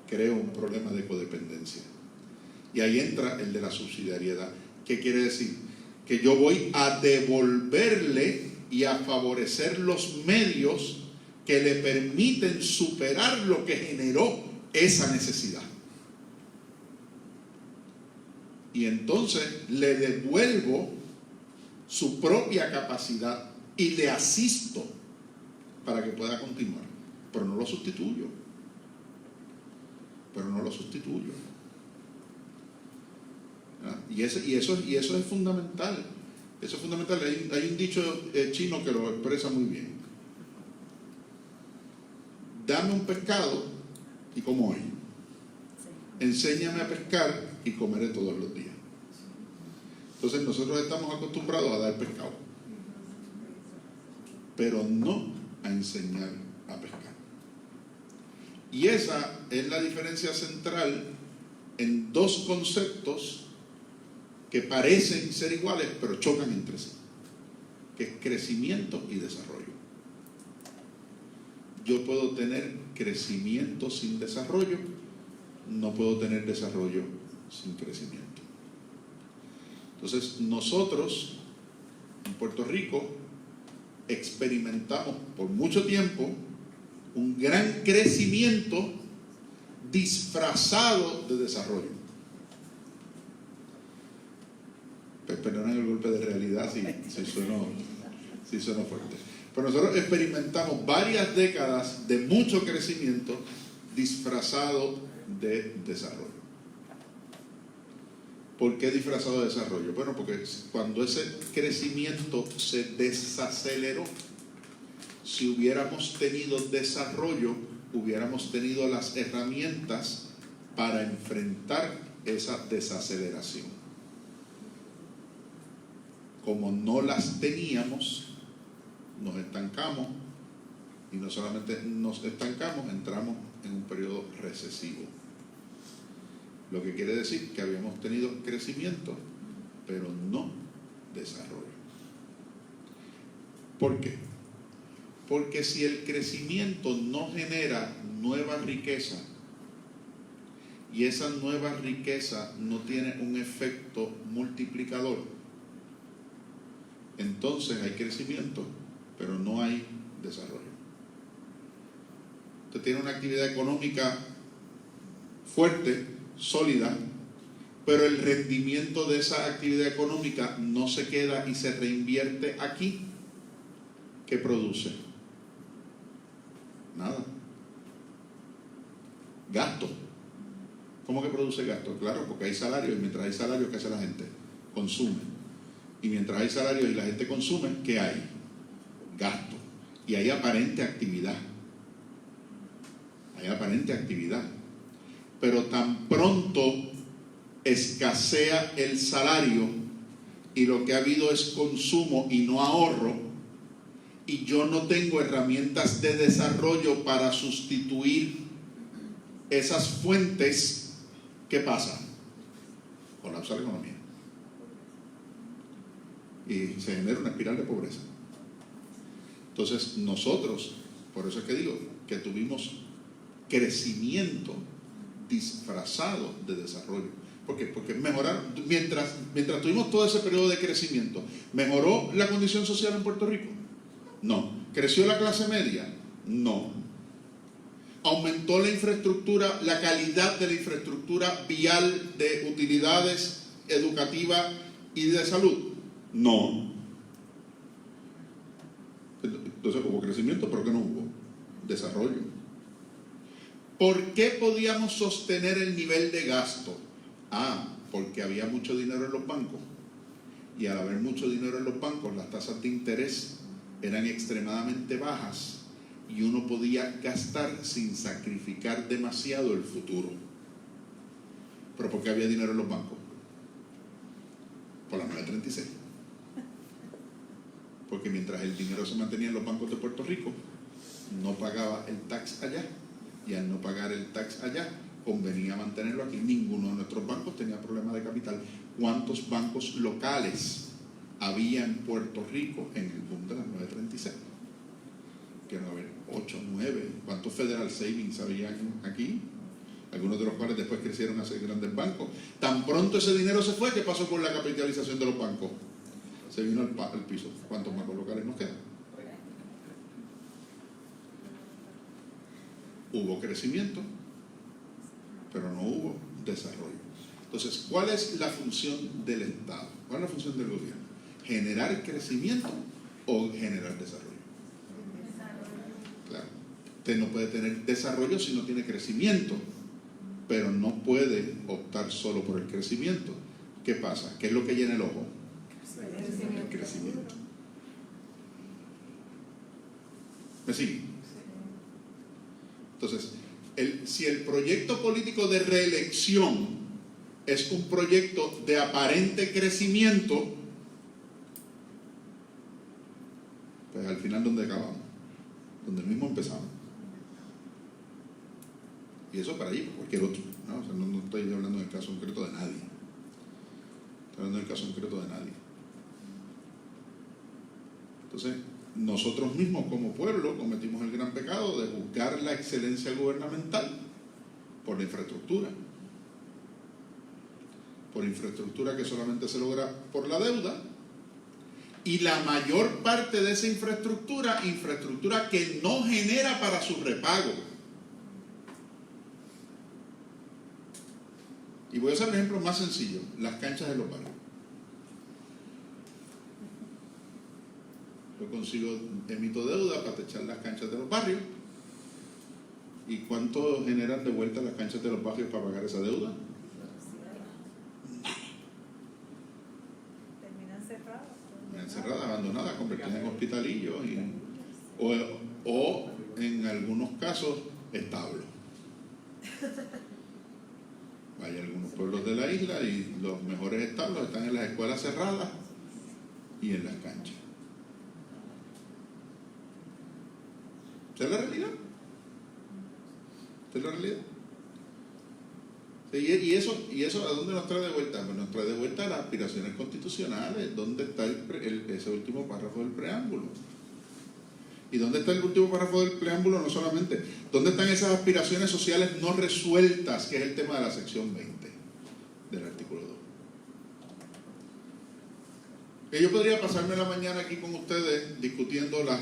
Creo un problema de codependencia. Y ahí entra el de la subsidiariedad. ¿Qué quiere decir? Que yo voy a devolverle y a favorecer los medios que le permiten superar lo que generó esa necesidad. Y entonces le devuelvo su propia capacidad y le asisto para que pueda continuar. Pero no lo sustituyo. Y eso es fundamental. Eso es fundamental. Hay un dicho chino que lo expresa muy bien. Dame un pescado y como hoy. Enséñame a pescar y comeré todos los días. Entonces nosotros estamos acostumbrados a dar pescado, pero no a enseñar a pescar. Y esa es la diferencia central en dos conceptos que parecen ser iguales, pero chocan entre sí, que es crecimiento y desarrollo. Yo puedo tener crecimiento sin desarrollo, no puedo tener desarrollo sin crecimiento. Entonces, nosotros en Puerto Rico experimentamos por mucho tiempo un gran crecimiento disfrazado de desarrollo. Perdonen el golpe de realidad si suena fuerte. Pero nosotros experimentamos varias décadas de mucho crecimiento disfrazado de desarrollo. ¿Por qué disfrazado de desarrollo? Bueno, porque cuando ese crecimiento se desaceleró, si hubiéramos tenido desarrollo, hubiéramos tenido las herramientas para enfrentar esa desaceleración. Como no las teníamos, nos estancamos, y no solamente nos estancamos, entramos en un periodo recesivo. Lo que quiere decir que habíamos tenido crecimiento, pero no desarrollo. ¿Por qué? Porque si el crecimiento no genera nueva riqueza y esa nueva riqueza no tiene un efecto multiplicador, entonces hay crecimiento, pero no hay desarrollo. Usted tiene una actividad económica fuerte, sólida, pero el rendimiento de esa actividad económica no se queda y se reinvierte aquí. ¿Qué produce? Nada. Gasto. ¿Cómo que produce gasto? Claro, porque hay salarios, y mientras hay salarios, ¿qué hace la gente? Consume. Y mientras hay salarios y la gente consume, ¿qué hay? Gasto. Y hay aparente actividad. Pero tan pronto escasea el salario y lo que ha habido es consumo y no ahorro, y yo no tengo herramientas de desarrollo para sustituir esas fuentes, ¿qué pasa? Colapsa la economía y se genera una espiral de pobreza. Entonces nosotros, por eso es que digo que tuvimos crecimiento disfrazado de desarrollo. ¿Por qué? Porque mejorar, mientras tuvimos todo ese periodo de crecimiento, ¿mejoró la condición social en Puerto Rico? No. ¿Creció la clase media? No. ¿Aumentó la infraestructura, la calidad de la infraestructura vial, de utilidades educativas y de salud? No. Entonces hubo crecimiento, pero ¿qué no hubo? Desarrollo. ¿Por qué podíamos sostener el nivel de gasto? Porque había mucho dinero en los bancos. y al haber mucho dinero en los bancos, las tasas de interés eran extremadamente bajas y uno podía gastar sin sacrificar demasiado el futuro. ¿Pero por qué había dinero en los bancos? Por la 936. Porque mientras el dinero se mantenía en los bancos de Puerto Rico, no pagaba el tax allá, y al no pagar el tax allá, convenía mantenerlo aquí. Ninguno de nuestros bancos tenía problema de capital. ¿Cuántos bancos locales había en Puerto Rico en el boom de las 936? Quiero ver, 8, 9. ¿Cuántos Federal Savings había aquí? Algunos de los cuales después crecieron a ser grandes bancos. Tan pronto ese dinero se fue, ¿qué pasó con la capitalización de los bancos? Se vino al piso. ¿Cuántos bancos locales nos quedan? Hubo crecimiento, pero no hubo desarrollo. Entonces, ¿cuál es la función del Estado? ¿Cuál es la función del gobierno? ¿Generar crecimiento o generar desarrollo? Claro. Usted no puede tener desarrollo si no tiene crecimiento, pero no puede optar solo por el crecimiento. ¿Qué pasa? ¿Qué es lo que llena el ojo? El crecimiento. ¿Me sigue? Entonces, si el proyecto político de reelección es un proyecto de aparente crecimiento, pues al final, ¿dónde acabamos? Donde mismo empezamos. Y eso para allí, para cualquier otro, ¿no? O sea, no estoy hablando del caso concreto de nadie. Estoy hablando del caso concreto de nadie. Entonces, nosotros mismos como pueblo cometimos el gran pecado de buscar la excelencia gubernamental por la infraestructura. Por infraestructura que solamente se logra por la deuda. Y la mayor parte de esa infraestructura que no genera para su repago. Y voy a hacer el ejemplo más sencillo, las canchas de los barrios. Yo consigo, emito deuda para techar las canchas de los barrios. ¿Y cuánto generan de vuelta las canchas de los barrios para pagar esa deuda? Terminan cerradas, abandonadas, convertidas en hospitalillos o en algunos casos establos. Hay algunos pueblos de la isla y los mejores establos están en las escuelas cerradas y en las canchas. ¿Esta es la realidad? ¿Esta es la realidad? ¿Y eso a dónde nos trae de vuelta? Pues nos trae de vuelta a las aspiraciones constitucionales. ¿Dónde está ese último párrafo del preámbulo? ¿Y dónde está el último párrafo del preámbulo? No solamente, ¿dónde están esas aspiraciones sociales no resueltas, que es el tema de la sección 20 del artículo 2? Que yo podría pasarme la mañana aquí con ustedes discutiendo las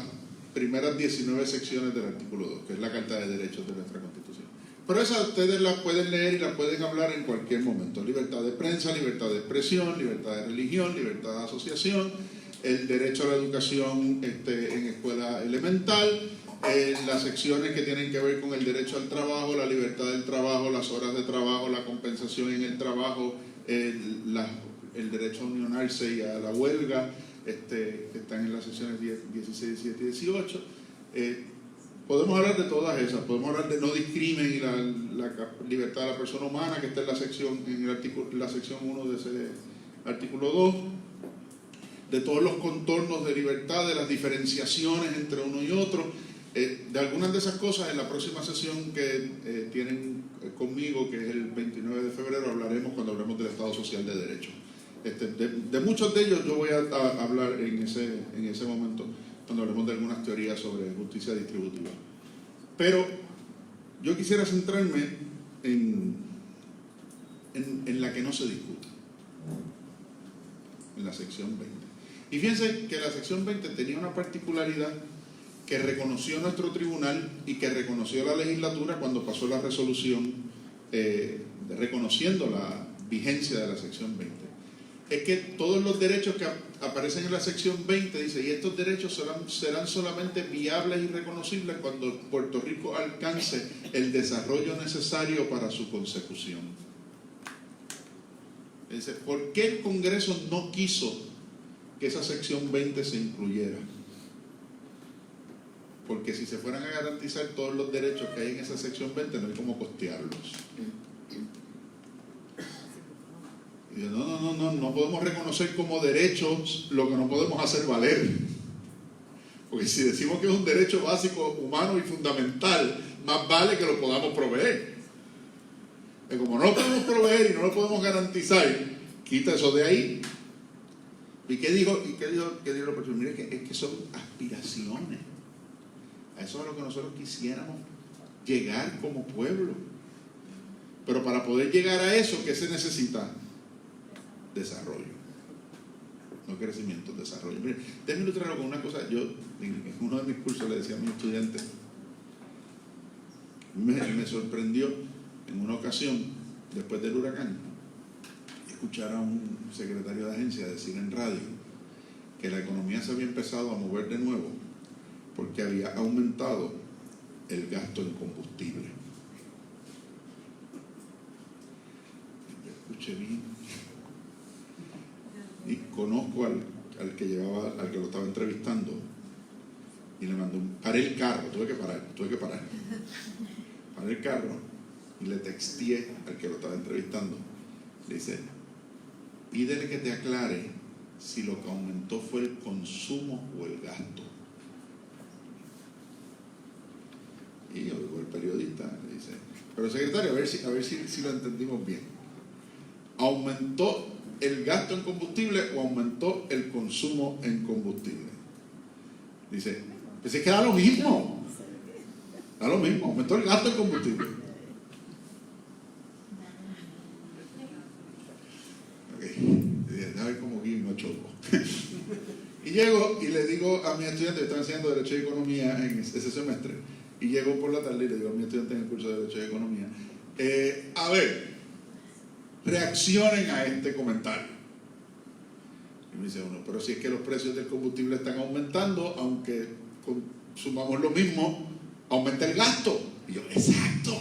primeras 19 secciones del artículo 2, que es la Carta de Derechos de nuestra Constitución. Pero esas ustedes las pueden leer y las pueden hablar en cualquier momento. Libertad de prensa, libertad de expresión, libertad de religión, libertad de asociación, el derecho a la educación en escuela elemental, las secciones que tienen que ver con el derecho al trabajo, la libertad del trabajo, las horas de trabajo, la compensación en el trabajo, el derecho a unionarse y a la huelga, que están en las secciones 16, 17 y 18. Podemos hablar de todas esas, podemos hablar de no discrimen y la libertad de la persona humana, que está en la sección 1 de ese artículo 2, de todos los contornos de libertad, de las diferenciaciones entre uno y otro, de algunas de esas cosas. En la próxima sesión que tienen conmigo, que es el 29 de febrero, hablaremos cuando hablemos del Estado Social de Derecho. De muchos de ellos yo voy a hablar en ese momento, cuando hablemos de algunas teorías sobre justicia distributiva. Pero yo quisiera centrarme en la que no se discute, en la sección 20. Y fíjense que la sección 20 tenía una particularidad que reconoció nuestro tribunal y que reconoció la legislatura cuando pasó la resolución reconociendo la vigencia de la sección 20. Es que todos los derechos que aparecen en la sección 20, dice, y estos derechos serán solamente viables y reconocibles cuando Puerto Rico alcance el desarrollo necesario para su consecución. Dice, ¿por qué el Congreso no quiso que esa sección 20 se incluyera. Porque si se fueran a garantizar todos los derechos que hay en esa sección 20, no hay cómo costearlos. Y yo, no podemos reconocer como derechos lo que no podemos hacer valer. Porque si decimos que es un derecho básico, humano y fundamental, más vale que lo podamos proveer. Y como no lo podemos proveer y no lo podemos garantizar, quita eso de ahí. ¿Y qué dijo? Mire, es que son aspiraciones. A eso es a lo que nosotros quisiéramos llegar como pueblo. Pero para poder llegar a eso, ¿qué se necesita? Desarrollo. No crecimiento, desarrollo. Mire, déjenme ilustrarlo con una cosa. Yo, en uno de mis cursos, le decía a mis estudiantes, me sorprendió en una ocasión, después del huracán, escuchar a un secretario de agencia decir en radio que la economía se había empezado a mover de nuevo porque había aumentado el gasto en combustible. Yo escuché bien y conozco al que lo estaba entrevistando y le mandó paré el carro, tuve que parar paré el carro y le texteé al que lo estaba entrevistando. Le dice: pídele que te aclare si lo que aumentó fue el consumo o el gasto. Y el periodista le dice: pero secretario, a ver si lo entendimos bien. ¿Aumentó el gasto en combustible o aumentó el consumo en combustible? Dice: pues es que da lo mismo. Aumentó el gasto en combustible. A ver cómo Guim no choco. Y llego y le digo a mi estudiante, yo estaba enseñando Derecho y Economía en ese semestre, y llego por la tarde y le digo a mi estudiante en el curso de Derecho y Economía, a ver, reaccionen a este comentario. Y me dice uno: pero si es que los precios del combustible están aumentando, aunque consumamos lo mismo, aumenta el gasto. Y yo: exacto,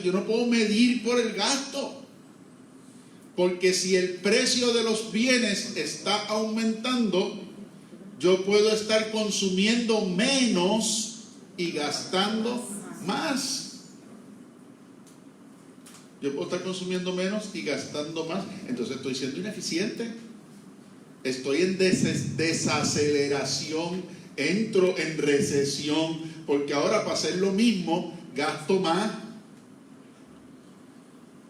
yo no puedo medir por el gasto. Porque si el precio de los bienes está aumentando, yo puedo estar consumiendo menos y gastando más. Yo puedo estar consumiendo menos y gastando más. Entonces estoy siendo ineficiente. Estoy en desaceleración. Entro en recesión. Porque ahora para hacer lo mismo, gasto más.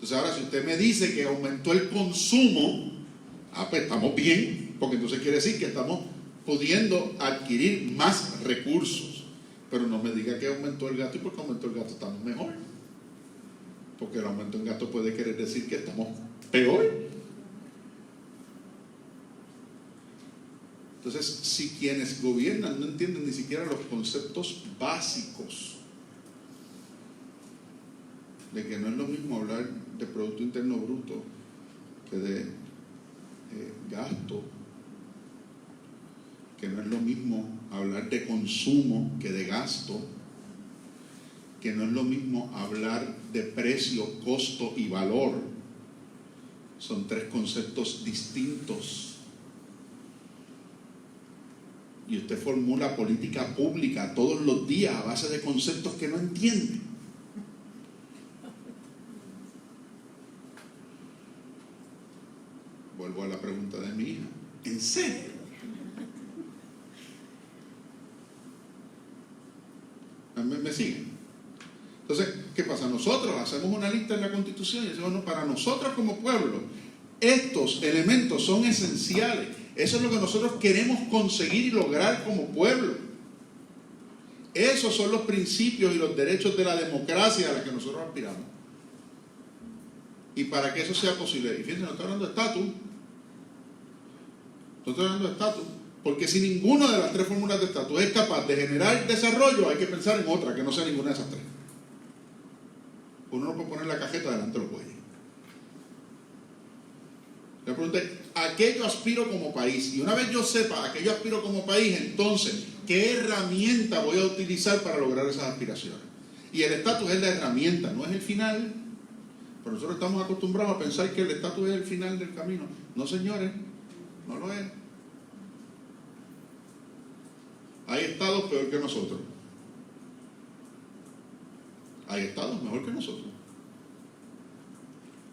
Entonces ahora si usted me dice que aumentó el consumo, pues estamos bien, porque entonces quiere decir que estamos pudiendo adquirir más recursos. Pero no me diga que aumentó el gasto, y porque aumentó el gasto estamos mejor. Porque el aumento en gasto puede querer decir que estamos peor. Entonces, si quienes gobiernan no entienden ni siquiera los conceptos básicos de que no es lo mismo hablar de Producto Interno Bruto que de gasto, que no es lo mismo hablar de consumo que de gasto, que no es lo mismo hablar de precio, costo y valor. Son tres conceptos distintos. Y usted formula política pública todos los días a base de conceptos que no entiende. Vuelvo a la pregunta de mi hija: ¿en serio? ¿Me siguen? Entonces, ¿qué pasa? Nosotros hacemos una lista en la Constitución y decimos: no, para nosotros como pueblo, estos elementos son esenciales. Eso es lo que nosotros queremos conseguir y lograr como pueblo. Esos son los principios y los derechos de la democracia a los que nosotros aspiramos. Y para que eso sea posible, y fíjense, no estoy hablando de estatus. No estoy hablando de estatus. Porque si ninguna de las tres fórmulas de estatus es capaz de generar desarrollo, hay que pensar en otra que no sea ninguna de esas tres. Uno no puede poner la cajeta delante de los bueyes. Le pregunté: ¿a qué yo aspiro como país? Y una vez yo sepa a qué yo aspiro como país, entonces, ¿qué herramienta voy a utilizar para lograr esas aspiraciones? Y el estatus es la herramienta, no es el final. Pero nosotros estamos acostumbrados a pensar que el estatus es el final del camino. No, señores, no lo es. Hay estados peor que nosotros. Hay estados mejor que nosotros.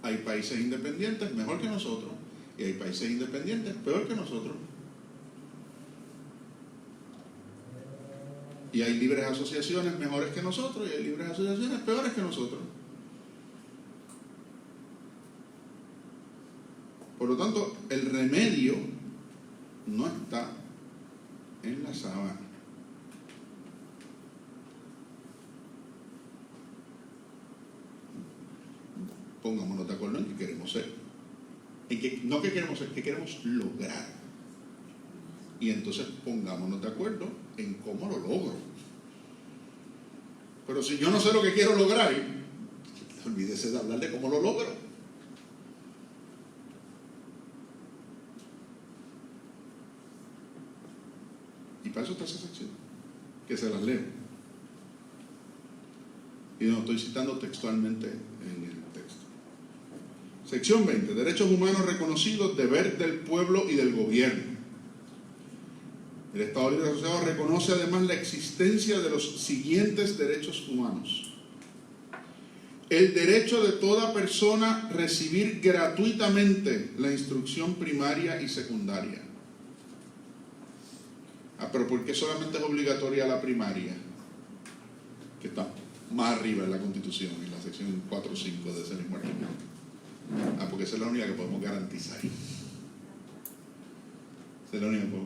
Hay países independientes mejor que nosotros. Y hay países independientes peor que nosotros. Y hay libres asociaciones mejores que nosotros. Y hay libres asociaciones peores que nosotros. Por lo tanto, el remedio no está en la sábana. Pongámonos de acuerdo en qué queremos ser. No que queremos ser, que queremos lograr. Y entonces pongámonos de acuerdo en cómo lo logro. Pero si yo no sé lo que quiero lograr, olvídese de hablar de cómo lo logro. Y para eso está esa sección, que se las leo. Y no estoy citando textualmente en el texto. Sección 20. Derechos humanos reconocidos, deber del pueblo y del gobierno. El Estado Libre Asociado reconoce además la existencia de los siguientes derechos humanos. El derecho de toda persona a recibir gratuitamente la instrucción primaria y secundaria. Pero ¿por qué solamente es obligatoria la primaria? Que está más arriba en la Constitución, en la sección 4 o 5 de ese mismo artículo. Porque esa es la única que podemos garantizar.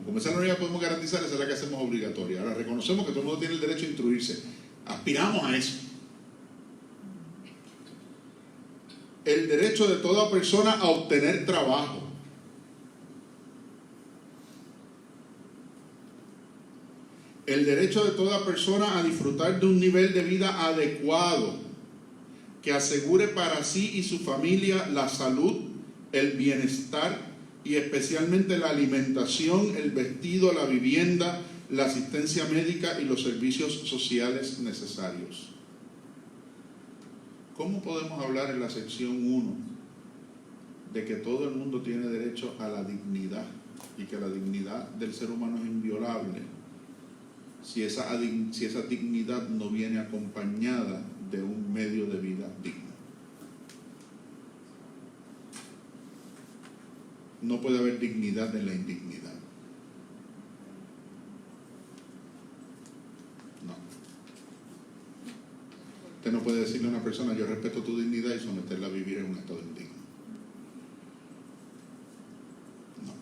Como esa es la única que podemos garantizar, esa es la que hacemos obligatoria. Ahora reconocemos que todo el mundo tiene el derecho a instruirse. Aspiramos a eso. El derecho de toda persona a obtener trabajo. El derecho de toda persona a disfrutar de un nivel de vida adecuado que asegure para sí y su familia la salud, el bienestar y especialmente la alimentación, el vestido, la vivienda, la asistencia médica y los servicios sociales necesarios. ¿Cómo podemos hablar en la sección 1 de que todo el mundo tiene derecho a la dignidad y que la dignidad del ser humano es inviolable si esa dignidad no viene acompañada de un medio de vida digno? No puede haber dignidad en la indignidad. No. Usted no puede decirle a una persona: yo respeto tu dignidad, y someterla a vivir en un estado indigno. No.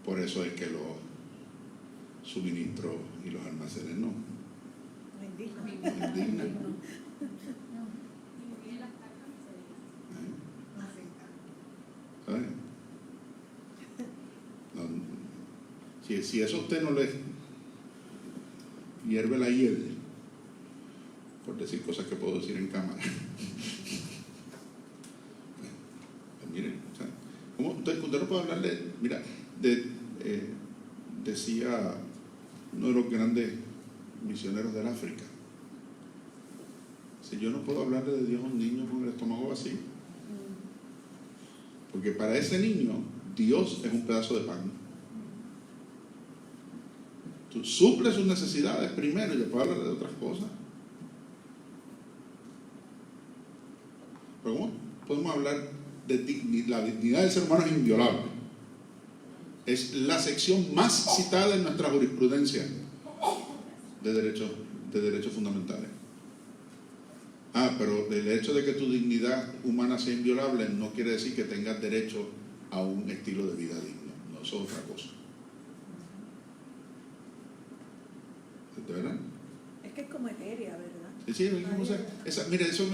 Por eso es que los suministros y los almacenes no indignan. ¿Sabe? No, si eso a usted no le hierve la hiel, por decir cosas que puedo decir en cámara, pues miren, o sea, ¿cómo usted no puede hablarle? Mira, decía uno de los grandes misioneros del África: si yo no puedo hablarle de Dios a un niño con el estómago vacío, porque para ese niño Dios es un pedazo de pan. Tú suples sus necesidades primero y después hablas de otras cosas. Pero ¿cómo podemos hablar de dignidad? La dignidad del ser humano es inviolable. Es la sección más citada en nuestra jurisprudencia de derechos fundamentales. Pero el hecho de que tu dignidad humana sea inviolable no quiere decir que tengas derecho a un estilo de vida digno. No, eso es otra cosa. ¿De verdad? Es que es como etérea, ¿verdad? Sí, mire, eso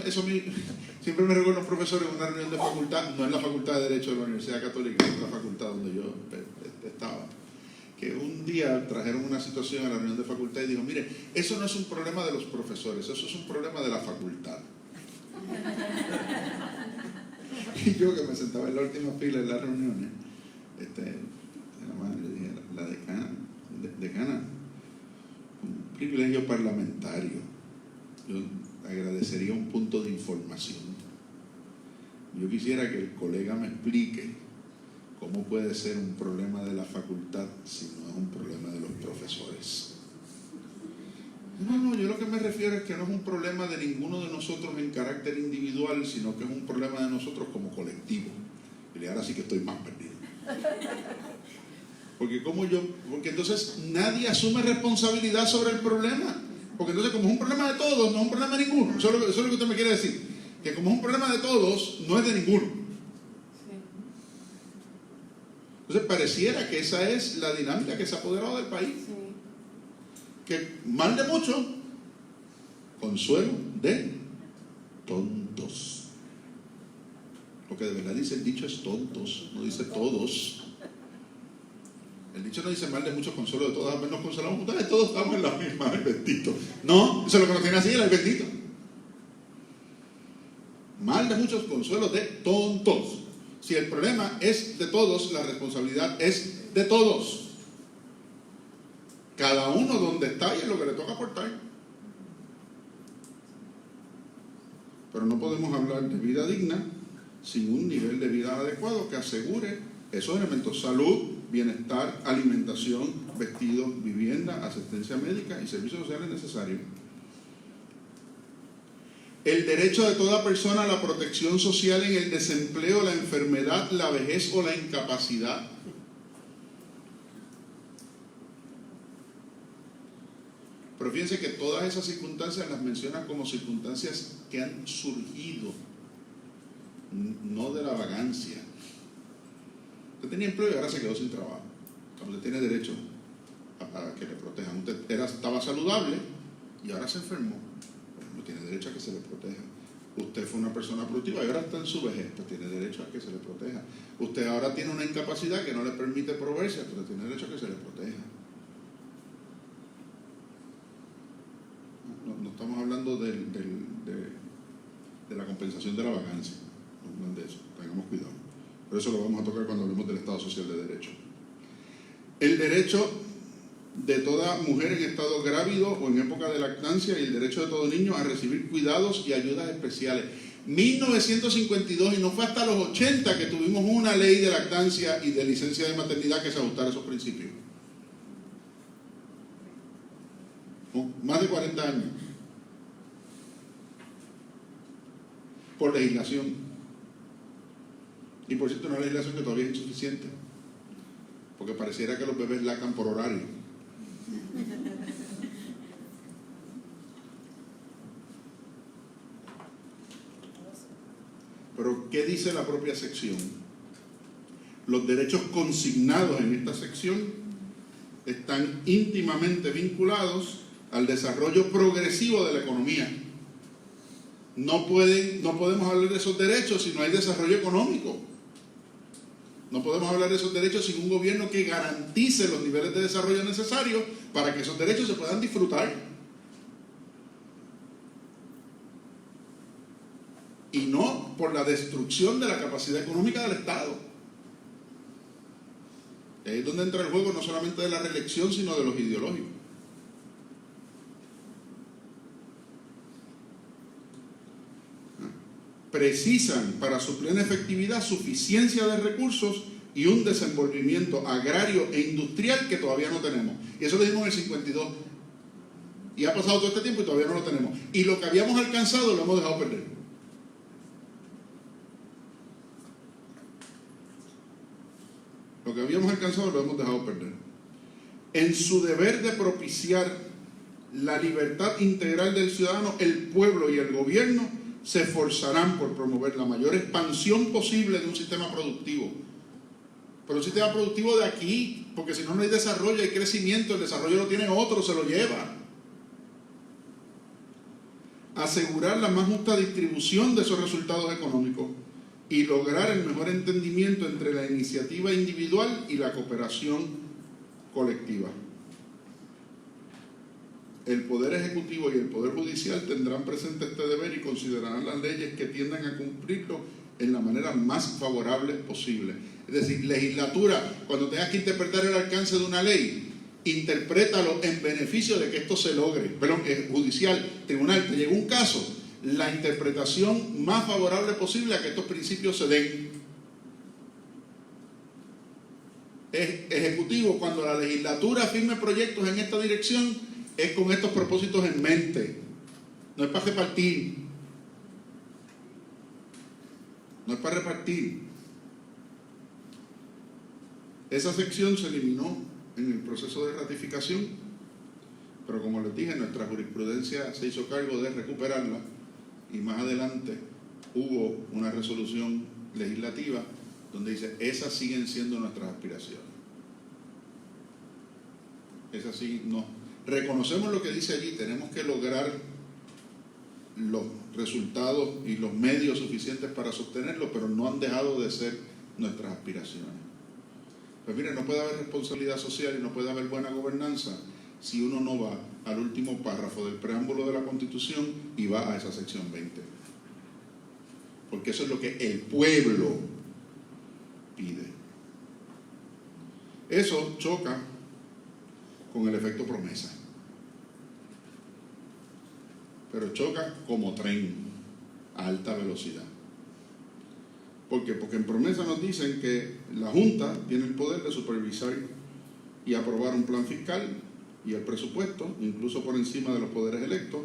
siempre me recuerdo los profesores en una reunión de facultad, no en la Facultad de Derecho de la Universidad Católica, en otra facultad donde yo estaba, que un día trajeron una situación a la reunión de facultad y dijo: mire, eso no es un problema de los profesores, eso es un problema de la facultad. Y yo, que me sentaba en la última fila en las reuniones, la madre le dije: la decana, un privilegio parlamentario. agradecería un punto de información. Yo quisiera que el colega me explique cómo puede ser un problema de la facultad si no es un problema de los profesores. No, yo lo que me refiero es que no es un problema de ninguno de nosotros en carácter individual, sino que es un problema de nosotros como colectivo. Y ahora sí que estoy más perdido. Porque entonces nadie asume responsabilidad sobre el problema. Porque entonces como es un problema de todos, no es un problema de ninguno. Eso es lo que usted me quiere decir. Que como es un problema de todos, no es de ninguno. Entonces pareciera que esa es la dinámica que se ha apoderado del país. Que mal de mucho, consuelo de tontos. Lo que de verdad dice el dicho es tontos, no dice todos. El dicho no dice mal de muchos, consuelo de todos. A ver, nos consolamos ustedes, todos estamos en la misma, el bendito. No, eso es lo que nos tiene así, el bendito. Mal de muchos, consuelo de tontos. Si el problema es de todos, la responsabilidad es de todos. Cada uno donde está y es lo que le toca aportar. Pero no podemos hablar de vida digna sin un nivel de vida adecuado que asegure esos elementos: salud, bienestar, alimentación, vestido, vivienda, asistencia médica y servicios sociales necesarios. El derecho de toda persona a la protección social en el desempleo, la enfermedad, la vejez o la incapacidad. Pero fíjense que todas esas circunstancias las mencionan como circunstancias que han surgido, no de la vagancia. Usted tenía empleo y ahora se quedó sin trabajo. Usted tiene derecho a que le protejan. Usted estaba saludable y ahora se enfermó. No tiene derecho a que se le proteja. Usted fue una persona productiva y ahora está en su vejez, pues tiene derecho a que se le proteja. Usted ahora tiene una incapacidad que no le permite proveerse, pero tiene derecho a que se le proteja. No estamos hablando de la compensación de la vagancia, no hablan de eso, tengamos cuidado. Pero eso lo vamos a tocar cuando hablemos del Estado Social de Derecho. El derecho de toda mujer en estado grávido o en época de lactancia y el derecho de todo niño a recibir cuidados y ayudas especiales. 1952, y no fue hasta los 80 que tuvimos una ley de lactancia y de licencia de maternidad que se ajustara a esos principios. Más de 40 años. Por legislación. Y por cierto, una legislación que todavía es insuficiente. Porque pareciera que los bebés lactan por horario. Pero, ¿qué dice la propia sección? Los derechos consignados en esta sección están íntimamente vinculados al desarrollo progresivo de la economía. No podemos hablar de esos derechos si no hay desarrollo económico. No podemos hablar de esos derechos sin un gobierno que garantice los niveles de desarrollo necesarios para que esos derechos se puedan disfrutar. Y no por la destrucción de la capacidad económica del Estado. Ahí es donde entra el juego no solamente de la reelección, sino de los ideológicos. Precisan para su plena efectividad suficiencia de recursos y un desenvolvimiento agrario e industrial que todavía no tenemos. Y eso lo dimos en el 52. Y ha pasado todo este tiempo y todavía no lo tenemos. Y lo que habíamos alcanzado lo hemos dejado perder. Lo que habíamos alcanzado lo hemos dejado perder. En su deber de propiciar la libertad integral del ciudadano, el pueblo y el gobierno se esforzarán por promover la mayor expansión posible de un sistema productivo. Pero un sistema productivo de aquí, porque si no, no hay desarrollo, hay crecimiento, el desarrollo lo tiene otro, se lo lleva. Asegurar la más justa distribución de esos resultados económicos y lograr el mejor entendimiento entre la iniciativa individual y la cooperación colectiva. El Poder Ejecutivo y el Poder Judicial tendrán presente este deber y considerarán las leyes que tiendan a cumplirlo en la manera más favorable posible. Es decir, legislatura, cuando tengas que interpretar el alcance de una ley, interprétalo en beneficio de que esto se logre. Perdón, judicial, tribunal, te llegó un caso, la interpretación más favorable posible a que estos principios se den. Ejecutivo, cuando la legislatura firme proyectos en esta dirección, es con estos propósitos en mente. No es para repartir. No es para repartir. Esa sección se eliminó en el proceso de ratificación, pero como les dije, nuestra jurisprudencia se hizo cargo de recuperarla y más adelante hubo una resolución legislativa donde dice, esas siguen siendo nuestras aspiraciones. Esas sí, no. Reconocemos lo que dice allí, tenemos que lograr los resultados y los medios suficientes para sostenerlo, pero no han dejado de ser nuestras aspiraciones. Pues mire, no puede haber responsabilidad social y no puede haber buena gobernanza si uno no va al último párrafo del preámbulo de la Constitución y va a esa sección 20. Porque eso es lo que el pueblo pide. Eso choca con el efecto promesa. Pero choca como tren a alta velocidad. ¿Por qué? Porque en promesa nos dicen que la Junta tiene el poder de supervisar y aprobar un plan fiscal y el presupuesto, incluso por encima de los poderes electos,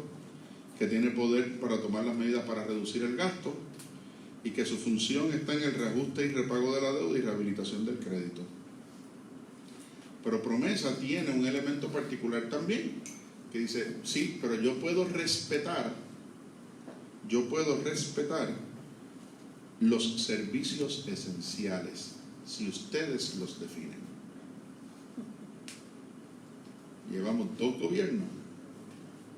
que tiene poder para tomar las medidas para reducir el gasto y que su función está en el reajuste y repago de la deuda y rehabilitación del crédito. Pero promesa tiene un elemento particular también, que dice, sí, pero yo puedo respetar los servicios esenciales, si ustedes los definen. Llevamos 2 gobiernos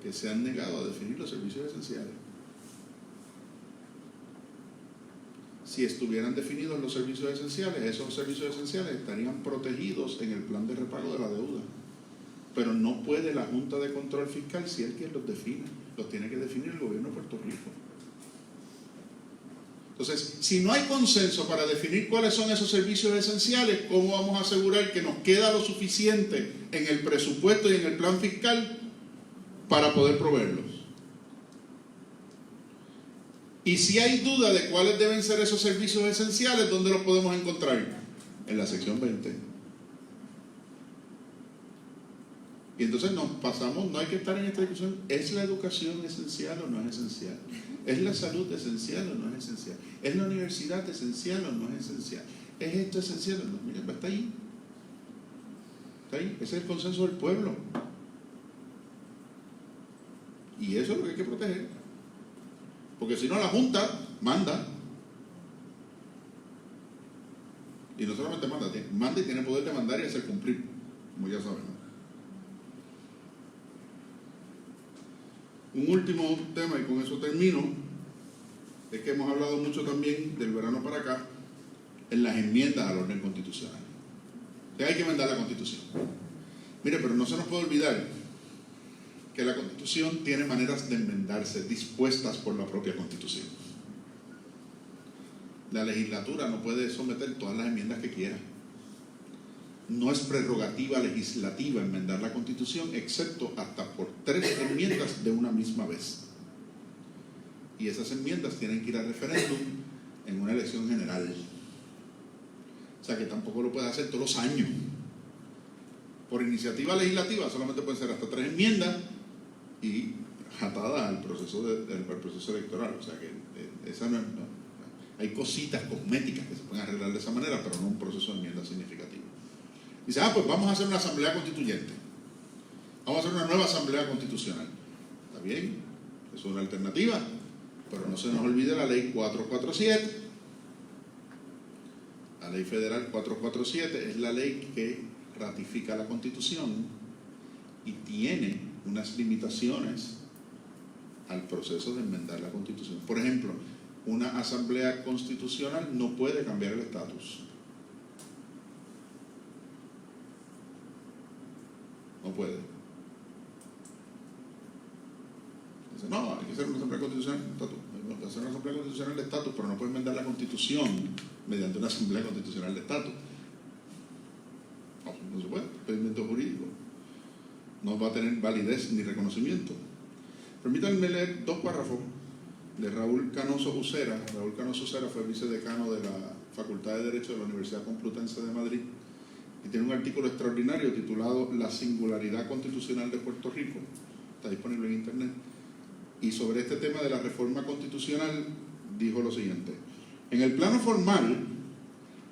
que se han negado a definir los servicios esenciales. Si estuvieran definidos los servicios esenciales, esos servicios esenciales estarían protegidos en el plan de repago de la deuda. Pero no puede la Junta de Control Fiscal si es quien los define. Los tiene que definir el gobierno de Puerto Rico. Entonces, si no hay consenso para definir cuáles son esos servicios esenciales, ¿cómo vamos a asegurar que nos queda lo suficiente en el presupuesto y en el plan fiscal para poder proveerlos? Y si hay duda de cuáles deben ser esos servicios esenciales, ¿dónde los podemos encontrar? En la sección 20. Y entonces nos pasamos, no hay que estar en esta discusión, ¿es la educación esencial o no es esencial? ¿Es la salud esencial o no es esencial? ¿Es la universidad esencial o no es esencial? ¿Es esto esencial o no? Mira, está ahí. Está ahí, ese es el consenso del pueblo. Y eso es lo que hay que proteger. Porque si no, la Junta manda. Y no solamente manda y tiene poder de mandar y hacer cumplir, como ya saben. Un último tema, y con eso termino, es que hemos hablado mucho también del verano para acá en las enmiendas al orden constitucional. Que hay que enmendar la Constitución. Mire, pero no se nos puede olvidar que la Constitución tiene maneras de enmendarse dispuestas por la propia Constitución. La legislatura no puede someter todas las enmiendas que quiera. No es prerrogativa legislativa enmendar la Constitución, excepto hasta por 3 enmiendas de una misma vez. Y esas enmiendas tienen que ir a referéndum en una elección general. O sea que tampoco lo puede hacer todos los años. Por iniciativa legislativa solamente pueden ser hasta 3 enmiendas y atadas al proceso proceso electoral. O sea que esa no. Hay cositas cosméticas que se pueden arreglar de esa manera, pero no un proceso de enmienda significativo. Dice, pues vamos a hacer una asamblea constituyente. Vamos a hacer una nueva asamblea constitucional. Está bien, es una alternativa, pero no se nos olvide la ley 447. La ley federal 447 es la ley que ratifica la Constitución y tiene unas limitaciones al proceso de enmendar la Constitución. Por ejemplo, una asamblea constitucional no puede cambiar el estatus. No puede. Dice, no, hay que hacer una asamblea constitucional de estatus. Hay que hacer una asamblea constitucional de estatus, pero no puede enmendar la Constitución mediante una asamblea constitucional de estatus. No se puede, impedimento jurídico. No va a tener validez ni reconocimiento. Permítanme leer 2 párrafos de Raúl Canoso Ucera. Raúl Canoso Ucera fue vicedecano de la Facultad de Derecho de la Universidad Complutense de Madrid y tiene un artículo extraordinario titulado La singularidad constitucional de Puerto Rico. Está disponible en internet. Y sobre este tema de la reforma constitucional dijo lo siguiente: en el plano formal,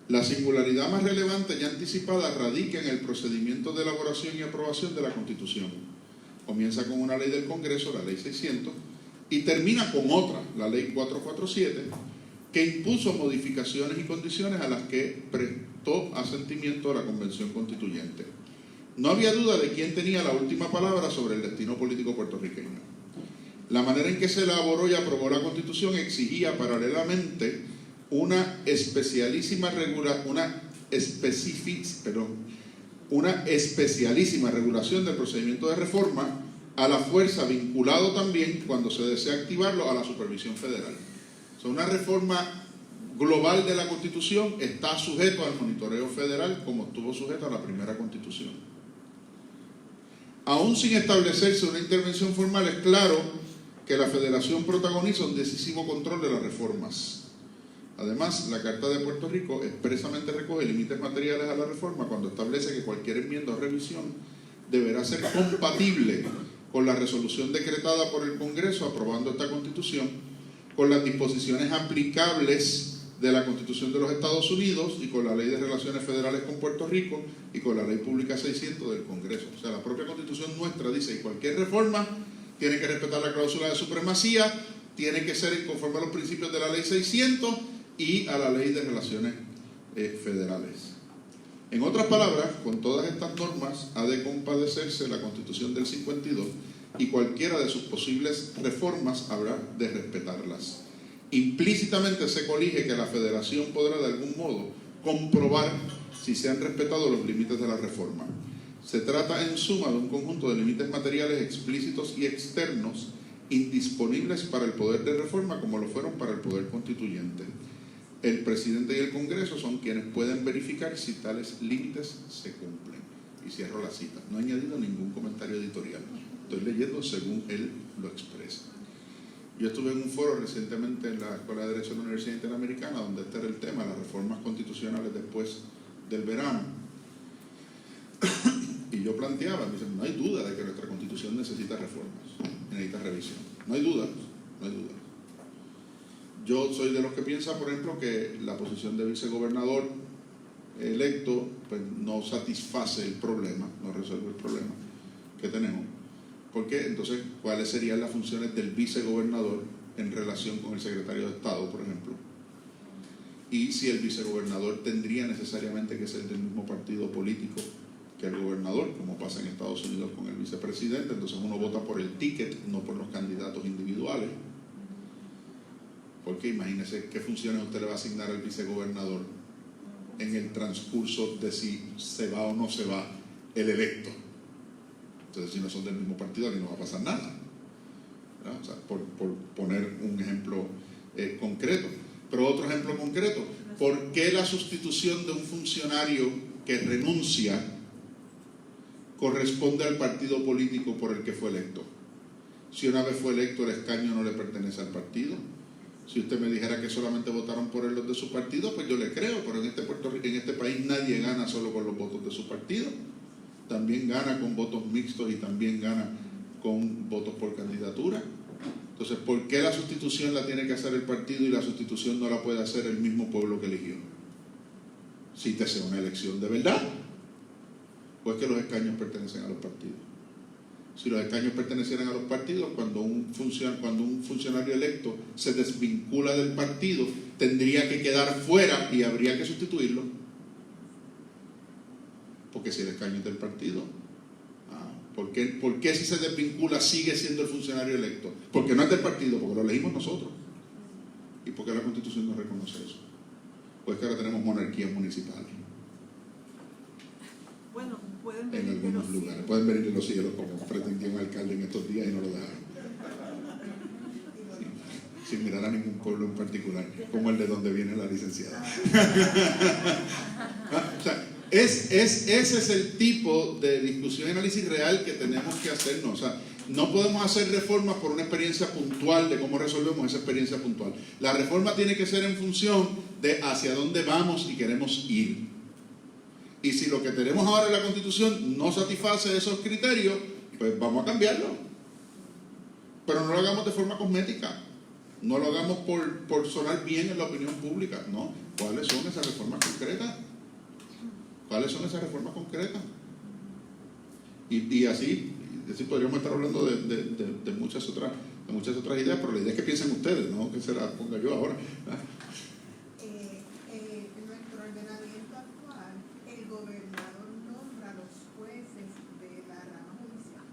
la singularidad más relevante ya anticipada radica en el procedimiento de elaboración y aprobación de la Constitución. Comienza con una ley del Congreso, la Ley 600, y termina con otra, la Ley 447, que impuso modificaciones y condiciones a las que prestó asentimiento la Convención Constituyente. No había duda de quién tenía la última palabra sobre el destino político puertorriqueño. La manera en que se elaboró y aprobó la Constitución exigía paralelamente una especialísima regulación del procedimiento de reforma, a la fuerza vinculado también, cuando se desea activarlo, a la supervisión federal. O sea, una reforma global de la Constitución está sujeto al monitoreo federal, como estuvo sujeto a la primera Constitución. Aún sin establecerse una intervención formal, es claro que la Federación protagoniza un decisivo control de las reformas. Además, la Carta de Puerto Rico expresamente recoge límites materiales a la reforma cuando establece que cualquier enmienda o revisión deberá ser compatible con la resolución decretada por el Congreso aprobando esta Constitución, con las disposiciones aplicables de la Constitución de los Estados Unidos y con la Ley de Relaciones Federales con Puerto Rico y con la Ley Pública 600 del Congreso. O sea, la propia Constitución nuestra dice que cualquier reforma tiene que respetar la cláusula de supremacía, tiene que ser conforme a los principios de la Ley 600 y a la Ley de Relaciones Federales. En otras palabras, con todas estas normas ha de compadecerse la Constitución del 52 y cualquiera de sus posibles reformas habrá de respetarlas. Implícitamente se colige que la Federación podrá de algún modo comprobar si se han respetado los límites de la reforma. Se trata en suma de un conjunto de límites materiales explícitos y externos indisponibles para el poder de reforma como lo fueron para el poder constituyente. El presidente y el Congreso son quienes pueden verificar si tales límites se cumplen. Y cierro la cita. No he añadido ningún comentario editorial. Estoy leyendo según él lo expresa. Yo estuve en un foro recientemente en la Escuela de Derecho de la Universidad Interamericana, donde este era el tema, las reformas constitucionales después del verano. Y yo planteaba, no hay duda de que nuestra Constitución necesita reformas, necesita revisión. No hay dudas, no hay dudas. Yo soy de los que piensa, por ejemplo, que la posición de vicegobernador electo pues, no satisface el problema, no resuelve el problema que tenemos. ¿Por qué? Entonces, ¿cuáles serían las funciones del vicegobernador en relación con el secretario de Estado, por ejemplo? Y si el vicegobernador tendría necesariamente que ser del mismo partido político que el gobernador, como pasa en Estados Unidos con el vicepresidente. Entonces uno vota por el ticket, no por los candidatos individuales. Porque imagínese qué funciones usted le va a asignar al vicegobernador en el transcurso de si se va o no se va el electo. Entonces, si no son del mismo partido, aquí no va a pasar nada. O sea, por poner un ejemplo concreto. Pero otro ejemplo concreto, ¿por qué la sustitución de un funcionario que renuncia corresponde al partido político por el que fue electo? Si una vez fue electo, el escaño no le pertenece al partido. Si usted me dijera que solamente votaron por él los de su partido, pues yo le creo, pero en este país nadie gana solo con los votos de su partido. También gana con votos mixtos y también gana con votos por candidatura. Entonces, ¿por qué la sustitución la tiene que hacer el partido y la sustitución no la puede hacer el mismo pueblo que eligió? Si te sea una elección de verdad, o es que los escaños pertenecen a los partidos. Si los escaños pertenecieran a los partidos, cuando un funcionario electo se desvincula del partido, tendría que quedar fuera y habría que sustituirlo. Porque si el escaño es del partido, ¿por qué si se desvincula sigue siendo el funcionario electo? Porque no es del partido, porque lo elegimos nosotros. ¿Y por qué la Constitución no reconoce eso? Pues que ahora tenemos monarquías municipales. Bueno, pueden venir en algunos lugares. Pueden venir de los cielos, como pretendió un alcalde en estos días y no lo dejaron. Sin mirar a ningún pueblo en particular, como el de donde viene la licenciada. O sea, ese es el tipo de discusión y análisis real que tenemos que hacernos. O sea, No podemos hacer reformas por una experiencia puntual de cómo resolvemos esa experiencia puntual. La reforma tiene que ser en función de hacia dónde vamos y queremos ir. Y si lo que tenemos ahora en la Constitución no satisface esos criterios, pues vamos a cambiarlo. Pero no lo hagamos de forma cosmética. No lo hagamos por sonar bien en la opinión pública. No. ¿Cuáles son esas reformas concretas? ¿Cuáles son esas reformas concretas? Y así podríamos estar hablando de muchas otras ideas, pero la idea es que piensen ustedes, no que se las ponga yo ahora. En nuestro ordenamiento actual, el gobernador nombra a los jueces de la rama judicial,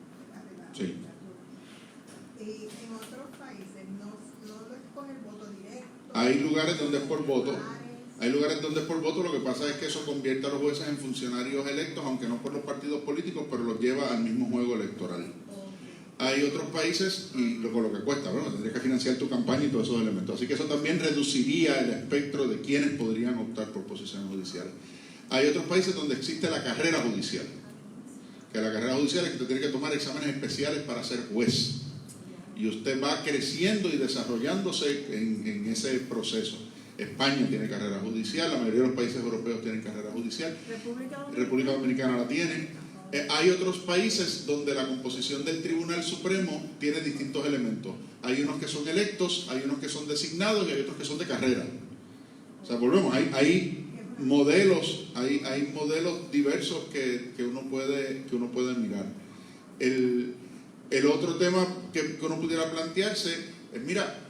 de la Sí. judicatura. Y en otros países no lo escoge el voto directo. Hay lugares donde es por voto. Hay lugares donde es por voto, lo que pasa es que eso convierte a los jueces en funcionarios electos, aunque no por los partidos políticos, pero los lleva al mismo juego electoral. Hay otros países, y con lo que cuesta, bueno, tendrías que financiar tu campaña y todos esos elementos. Así que eso también reduciría el espectro de quienes podrían optar por posiciones judiciales. Hay otros países donde existe la carrera judicial. Que la carrera judicial es que usted tiene que tomar exámenes especiales para ser juez. Y usted va creciendo y desarrollándose en ese proceso. España tiene carrera judicial, la mayoría de los países europeos tienen carrera judicial, República Dominicana la tiene. Hay otros países donde la composición del Tribunal Supremo tiene distintos elementos. Hay unos que son electos, hay unos que son designados y hay otros que son de carrera. O sea, volvemos, hay modelos, hay modelos diversos que uno puede mirar. El otro tema que uno pudiera plantearse es, mira,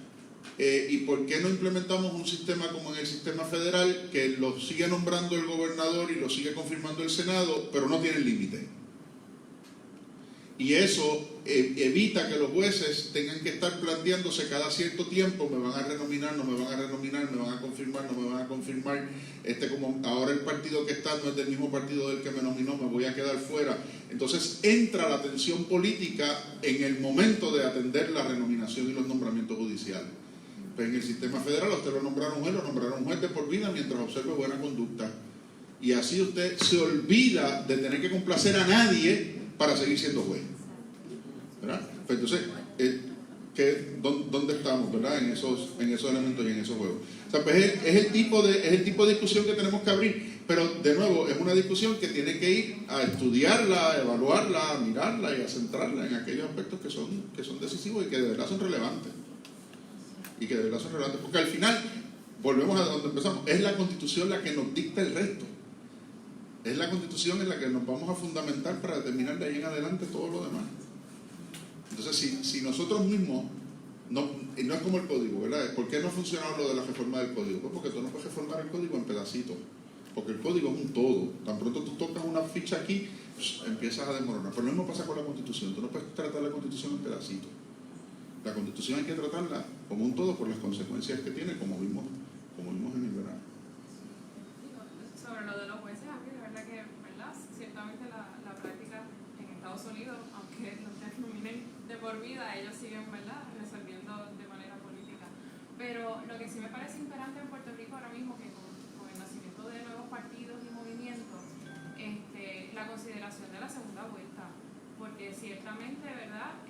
¿y por qué no implementamos un sistema como en el sistema federal que lo sigue nombrando el gobernador y lo sigue confirmando el Senado, pero no tiene límite? Y eso evita que los jueces tengan que estar planteándose cada cierto tiempo, me van a renominar, no me van a renominar, me van a confirmar, no me van a confirmar, como ahora el partido que está no es del mismo partido del que me nominó, me voy a quedar fuera. Entonces entra la tensión política en el momento de atender la renominación y los nombramientos judiciales. En el sistema federal usted lo nombraron juez de por vida mientras observe buena conducta, y así usted se olvida de tener que complacer a nadie para seguir siendo juez, ¿verdad? Pues entonces, ¿dónde estamos, verdad? En esos elementos y en esos juegos. O sea, pues es el tipo de discusión que tenemos que abrir, pero de nuevo es una discusión que tiene que ir a estudiarla, a evaluarla, a mirarla y a centrarla en aquellos aspectos que son decisivos y que de verdad son relevantes. Porque al final, volvemos a donde empezamos, es la Constitución la que nos dicta el resto. Es la Constitución en la que nos vamos a fundamentar para determinar de ahí en adelante todo lo demás. Entonces, si nosotros mismos, no es como el código, ¿verdad? ¿Por qué no ha funcionado lo de la reforma del código? Pues porque tú no puedes reformar el código en pedacitos, porque el código es un todo. Tan pronto tú tocas una ficha aquí, empiezas a desmoronar. Pero lo mismo pasa con la Constitución, tú no puedes tratar la Constitución en pedacitos. La Constitución hay que tratarla como un todo por las consecuencias que tiene, como vimos en el verano. Sobre lo de los jueces, aquí de verdad que, ¿verdad? Ciertamente la práctica en Estados Unidos, aunque los nominen de por vida, ellos siguen, ¿verdad?, resolviendo de manera política. Pero lo que sí me parece imperante en Puerto Rico ahora mismo, que con el nacimiento de nuevos partidos y movimientos, la consideración de la segunda vuelta, porque ciertamente, ¿verdad?,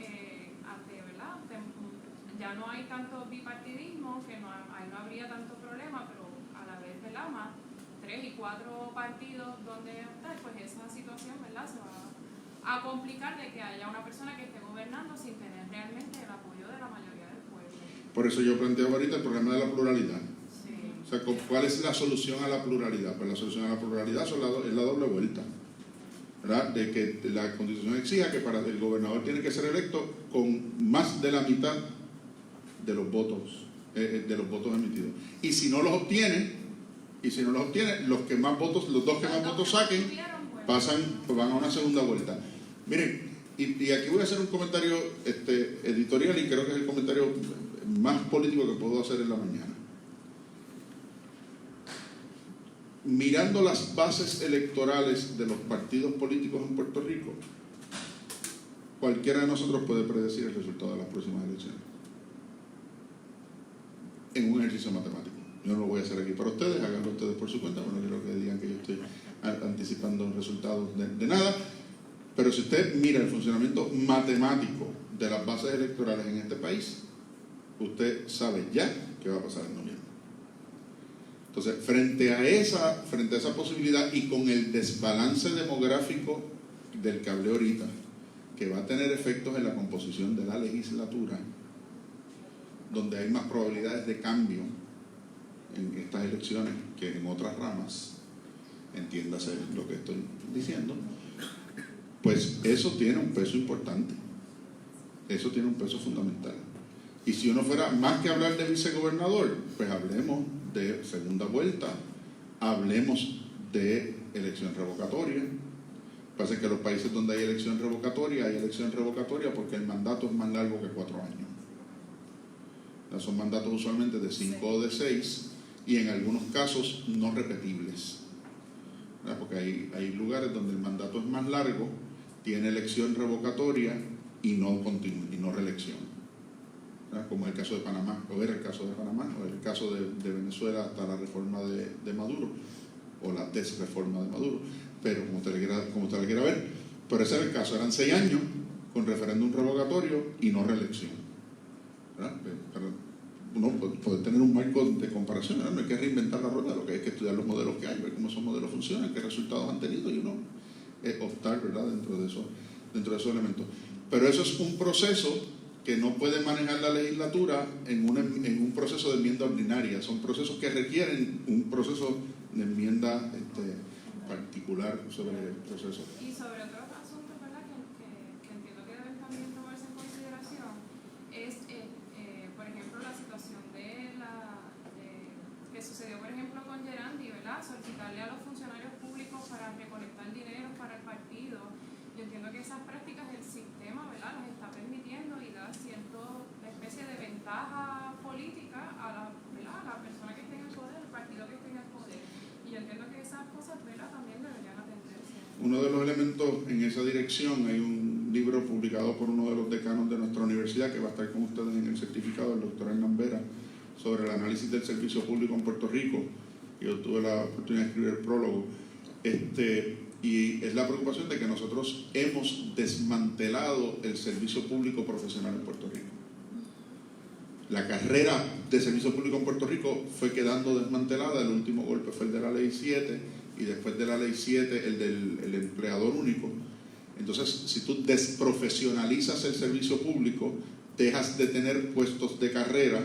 ya no hay tanto bipartidismo, que ahí no habría tanto problema, pero a la vez, ¿verdad?, más 3 y 4 partidos donde optar, pues esa situación, ¿verdad?, se va a complicar de que haya una persona que esté gobernando sin tener realmente el apoyo de la mayoría del pueblo. Por eso yo planteo ahorita el problema de la pluralidad. Sí. O sea, ¿cuál es la solución a la pluralidad? Pues la solución a la pluralidad es la doble vuelta, ¿verdad? De que la Constitución exija que para el gobernador tiene que ser electo con más de la mitad de los votos emitidos. Y si no los obtiene, los dos que más votos saquen van a una segunda vuelta. Miren, y aquí voy a hacer un comentario editorial, y creo que es el comentario más político que puedo hacer en la mañana. Mirando las bases electorales de los partidos políticos en Puerto Rico, cualquiera de nosotros puede predecir el resultado de las próximas elecciones en un ejercicio matemático. Yo no lo voy a hacer aquí para ustedes, háganlo ustedes por su cuenta, no quiero que digan que yo estoy anticipando resultados de nada, Pero si usted mira el funcionamiento matemático de las bases electorales en este país, usted sabe ya qué va a pasar en noviembre. Entonces, frente a esa posibilidad y con el desbalance demográfico del que hablé ahorita, que va a tener efectos en la composición de la legislatura, donde hay más probabilidades de cambio en estas elecciones que en otras ramas, entiéndase lo que estoy diciendo, pues eso tiene un peso importante, eso tiene un peso fundamental. Y si uno fuera más que hablar de vicegobernador, pues hablemos de segunda vuelta, hablemos de elección revocatoria. Pasa que en los países donde hay elección revocatoria porque el mandato es más largo que 4 años. Son mandatos usualmente de 5 o de 6 y en algunos casos no repetibles. Porque hay lugares donde el mandato es más largo, tiene elección revocatoria y no reelección. Como es el caso de Panamá, o era el caso de Panamá, o el caso de Venezuela hasta la reforma de Maduro, o la desreforma de Maduro, pero como usted le quiera ver. Pero ese era el caso, eran 6 años con referéndum revocatorio y no reelección. Pero uno puede tener un marco de comparación, ¿verdad? No hay que reinventar la rueda, lo que hay que estudiar los modelos que hay, ver cómo esos modelos funcionan, qué resultados han tenido y uno optar, ¿verdad?, dentro de esos elementos. Pero eso es un proceso que no puede manejar la legislatura en un proceso de enmienda ordinaria. Son procesos que requieren un proceso de enmienda particular sobre el proceso. Y sobre otros asuntos, ¿verdad?, que entiendo que deben también tomarse en consideración, es, por ejemplo, la situación que sucedió, por ejemplo, con Gerandi, ¿verdad?, solicitarle a los funcionarios públicos para recolectar dinero para el partido. Yo entiendo que esas prácticas el sistema, ¿verdad?, las está permitiendo y da cierta especie de ventaja política a la persona que esté en el poder, el partido que esté en el poder. Y yo entiendo que esas cosas, ¿verdad?, también deberían atenderse. Uno de los elementos en esa dirección, hay un libro publicado por uno de los decanos de nuestra universidad que va a estar con ustedes en el certificado, el doctor Hernán Vera, sobre el análisis del servicio público en Puerto Rico. Yo tuve la oportunidad de escribir el prólogo. Y es la preocupación de que nosotros hemos desmantelado el servicio público profesional en Puerto Rico. La carrera de servicio público en Puerto Rico fue quedando desmantelada. El último golpe fue el de la Ley 7 y después de la Ley 7 el del empleador único. Entonces, si tú desprofesionalizas el servicio público, dejas de tener puestos de carrera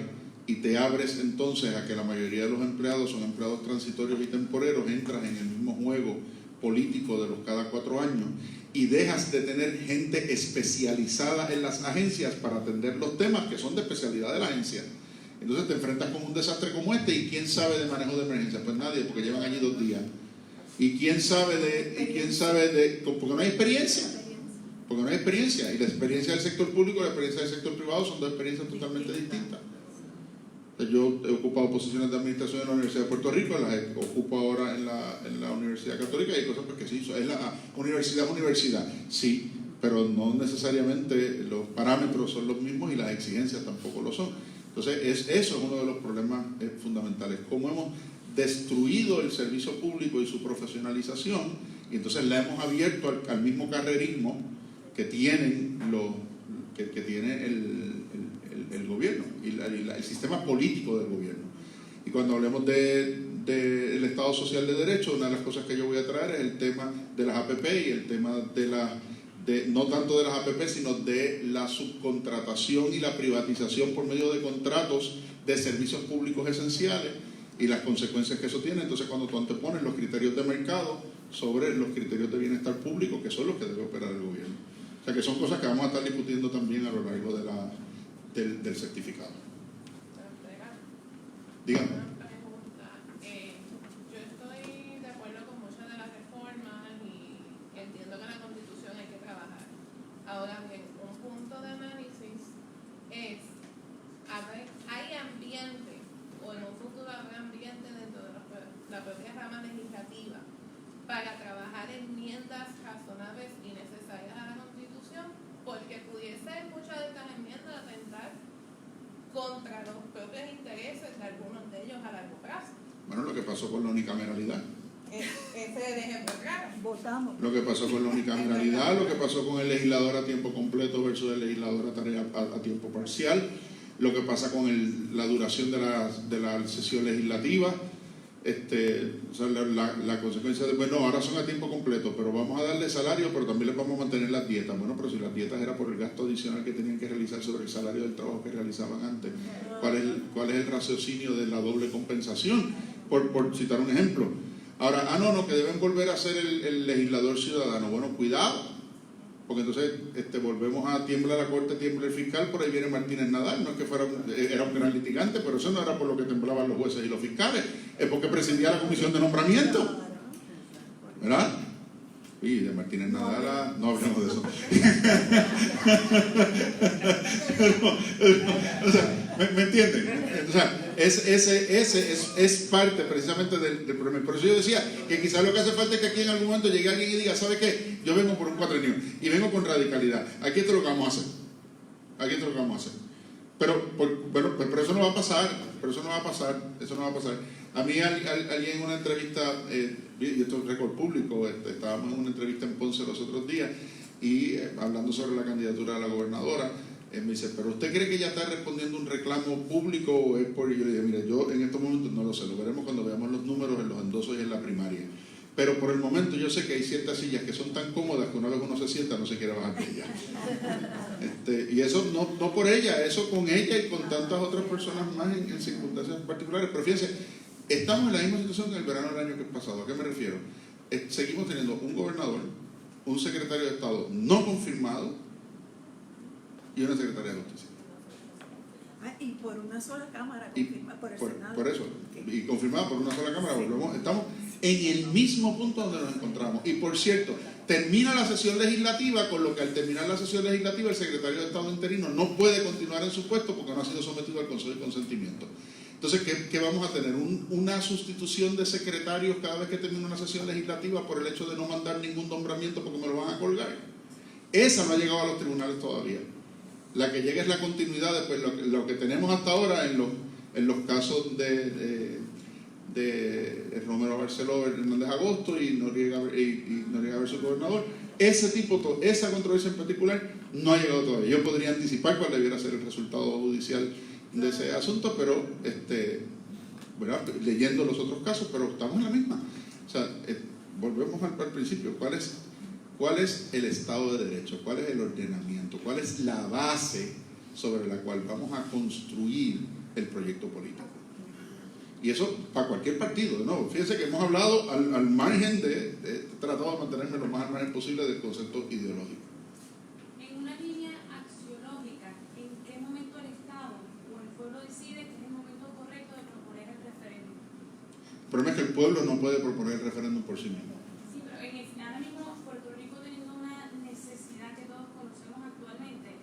y te abres entonces a que la mayoría de los empleados son empleados transitorios y temporeros, entras en el mismo juego político de los cada 4 años y dejas de tener gente especializada en las agencias para atender los temas que son de especialidad de la agencia. Entonces te enfrentas con un desastre como este. ¿Y quién sabe de manejo de emergencia? Pues nadie, porque llevan allí 2 días. ¿Y quién sabe porque no hay experiencia? Porque no hay experiencia. Y la experiencia del sector público y la experiencia del sector privado son 2 experiencias totalmente distintas. Yo he ocupado posiciones de administración en la Universidad de Puerto Rico, las ocupo ahora en la Universidad Católica, y hay cosas porque sí, es la universidad, sí, pero no necesariamente los parámetros son los mismos y las exigencias tampoco lo son. Entonces, eso es uno de los problemas fundamentales, cómo hemos destruido el servicio público y su profesionalización, y entonces la hemos abierto al mismo carrerismo que tienen que tiene el gobierno y el sistema político del gobierno. Y cuando hablemos del Estado Social de Derecho, una de las cosas que yo voy a traer es el tema de las APP y el tema no tanto de las APP, sino de la subcontratación y la privatización por medio de contratos de servicios públicos esenciales y las consecuencias que eso tiene. Entonces, cuando tú antepones los criterios de mercado sobre los criterios de bienestar público, que son los que debe operar el gobierno. O sea, que son cosas que vamos a estar discutiendo también a lo largo del certificado. Dígame. Yo estoy de acuerdo con muchas de las reformas y entiendo que en la Constitución hay que trabajar. Ahora bien, un punto de análisis es, ¿hay ambiente o en un futuro habrá ambiente dentro de la propia rama legislativa para trabajar enmiendas razonables y necesarias a la Constitución? Porque pudiese muchas de estas enmiendas atentar contra los propios intereses de algunos de ellos a largo plazo. Bueno, lo que pasó con la unicameralidad. ese es el ejemplo claro. Votamos. Lo que pasó con la unicameralidad, lo que pasó con el legislador a tiempo completo versus el legislador a tiempo parcial, lo que pasa con la duración de la sesión legislativa. O sea, la consecuencia de, bueno, ahora son a tiempo completo, pero vamos a darle salario, pero también les vamos a mantener las dietas. Bueno, pero si las dietas era por el gasto adicional que tenían que realizar sobre el salario del trabajo que realizaban antes, ¿cuál es el raciocinio de la doble compensación? Por citar un ejemplo. Ahora, no, que deben volver a ser el legislador ciudadano. Bueno, cuidado, porque entonces volvemos a tiembla la corte, tiembla el fiscal, por ahí viene Martínez Nadal. No es que era un gran litigante, pero eso no era por lo que temblaban los jueces y los fiscales, es porque presidía la comisión de nombramiento, ¿verdad? Y de Martínez Nadal no hablemos de eso. O sea, ¿me entienden? O sea, es parte precisamente del problema. Por eso yo decía que quizás lo que hace falta es que aquí en algún momento llegue alguien y diga, ¿sabe qué? Yo vengo por un cuatrenio y vengo con radicalidad. Aquí esto es lo que vamos a hacer. Aquí esto es lo que vamos a hacer. Pero eso no va a pasar. Eso no va a pasar. A mí alguien en una entrevista, y esto es récord público, estábamos en una entrevista en Ponce los otros días y hablando sobre la candidatura a la gobernadora, me dice, ¿pero usted cree que ella está respondiendo un reclamo público o es por...? Y yo le dije, mire, yo en estos momentos no lo sé, lo veremos cuando veamos los números en los endosos y en la primaria. Pero por el momento yo sé que hay ciertas sillas que son tan cómodas que una vez uno se sienta no se quiere bajar de ella. Y eso no por ella, eso con ella y con tantas otras personas más en circunstancias particulares. Pero fíjense, estamos en la misma situación que en el verano del año pasado. ¿A qué me refiero? Seguimos teniendo un gobernador, un secretario de Estado no confirmado y una secretaria de Justicia. Y por una sola Cámara, confirmada por el Senado. Por eso, y confirmada por una sola Cámara, estamos en el mismo punto donde nos encontramos. Y por cierto, termina la sesión legislativa, con lo que al terminar la sesión legislativa el secretario de Estado interino no puede continuar en su puesto porque no ha sido sometido al Consejo de Consentimiento. Entonces, ¿qué vamos a tener? ¿Una sustitución de secretarios cada vez que termina una sesión legislativa por el hecho de no mandar ningún nombramiento porque me lo van a colgar? Esa no ha llegado a los tribunales todavía. La que llega es la continuidad de pues, lo que tenemos hasta ahora en los casos de Romero Barceló, Hernández Agosto y Noriega versus gobernador. Esa controversia en particular no ha llegado todavía. Yo podría anticipar cuál debiera ser el resultado judicial de ese asunto, pero leyendo los otros casos, pero estamos en la misma. O sea, volvemos al principio. ¿Cuál es el Estado de Derecho? ¿Cuál es el ordenamiento? ¿Cuál es la base sobre la cual vamos a construir el proyecto político? Y eso para cualquier partido, ¿no? Fíjense que hemos hablado al margen he tratado de mantenerme lo más al margen posible del concepto ideológico. En una línea axiológica, ¿en qué momento el Estado o el pueblo decide que es el momento correcto de proponer el referéndum? El problema es que el pueblo no puede proponer el referéndum por sí mismo. Sí, pero ahora mismo Puerto Rico teniendo una necesidad que todos conocemos actualmente,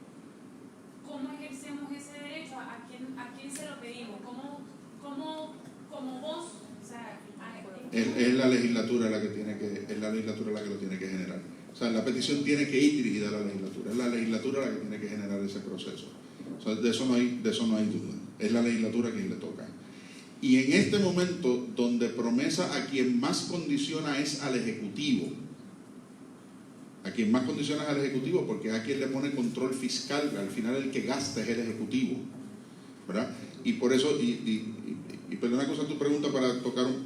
¿cómo ejercemos ese derecho? ¿A quién se lo pedimos? ¿Cómo como voz? O sea, es la legislatura la que lo tiene que generar. O sea, la petición tiene que ir dirigida a la legislatura. Es la legislatura la que tiene que generar ese proceso. O sea, de eso no hay duda. Es la legislatura quien le toca. Y en este momento, donde promesa a quien más condiciona es al Ejecutivo. A quien más condiciona es al Ejecutivo, porque es a quien le pone control fiscal. Al final el que gasta es el Ejecutivo, ¿verdad? Y por eso, y perdona cosa tu pregunta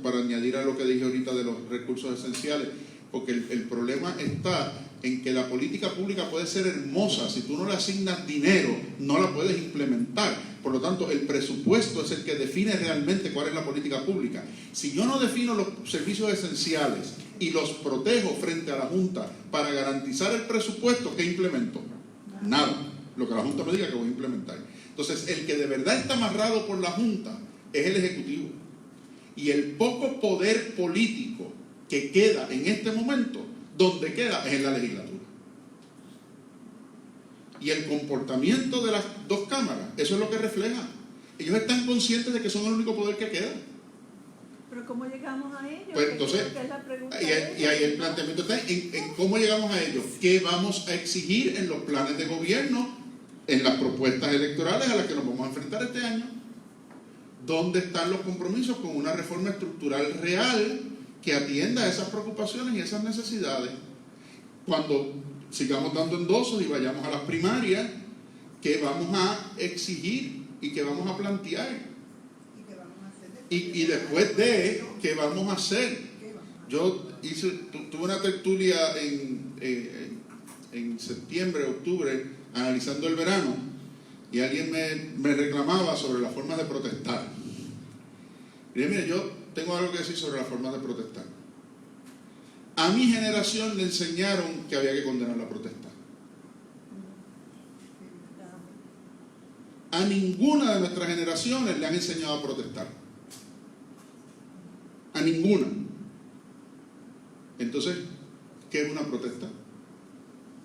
para añadir a lo que dije ahorita de los recursos esenciales, porque el problema está en que la política pública puede ser hermosa, si tú no le asignas dinero, no la puedes implementar. Por lo tanto, el presupuesto es el que define realmente cuál es la política pública. Si yo no defino los servicios esenciales y los protejo frente a la Junta para garantizar el presupuesto, ¿qué implemento? Nada. Lo que la Junta me diga que voy a implementar. Entonces, el que de verdad está amarrado por la Junta es el Ejecutivo. Y el poco poder político que queda en este momento, donde queda es en la legislatura. Y el comportamiento de las dos cámaras, eso es lo que refleja. Ellos están conscientes de que son el único poder que queda. Pero ¿cómo llegamos a ellos? Pues entonces, y ahí el planteamiento está en cómo llegamos a ellos. ¿Qué vamos a exigir en los planes de gobierno, en las propuestas electorales a las que nos vamos a enfrentar este año? ¿Dónde están los compromisos con una reforma estructural real que atienda a esas preocupaciones y esas necesidades. Cuando sigamos dando endosos y vayamos a las primarias, ¿qué vamos a exigir y qué vamos a plantear? Y después de, ¿qué vamos a hacer? Yo tuve una tertulia en septiembre, octubre, analizando el verano, y alguien me reclamaba sobre las formas de protestar. Y dije, mire, yo tengo algo que decir sobre las formas de protestar. A mi generación le enseñaron que había que condenar la protesta. A ninguna de nuestras generaciones le han enseñado a protestar. A ninguna. Entonces, ¿qué es una protesta?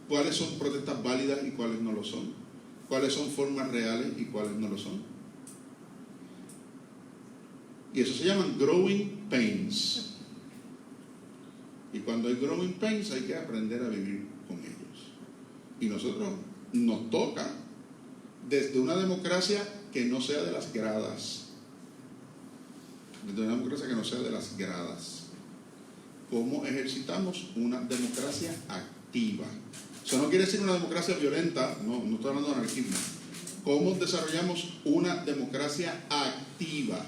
¿Cuáles son protestas válidas y cuáles no lo son? ¿Cuáles son formas reales y cuáles no lo son? Y eso se llaman growing pains. Y cuando hay growing pains hay que aprender a vivir con ellos. Y nosotros nos toca, desde una democracia que no sea de las gradas, desde una democracia que no sea de las gradas, ¿cómo ejercitamos una democracia activa? Eso no quiere decir una democracia violenta, no estoy hablando de anarquismo. ¿Cómo desarrollamos una democracia activa,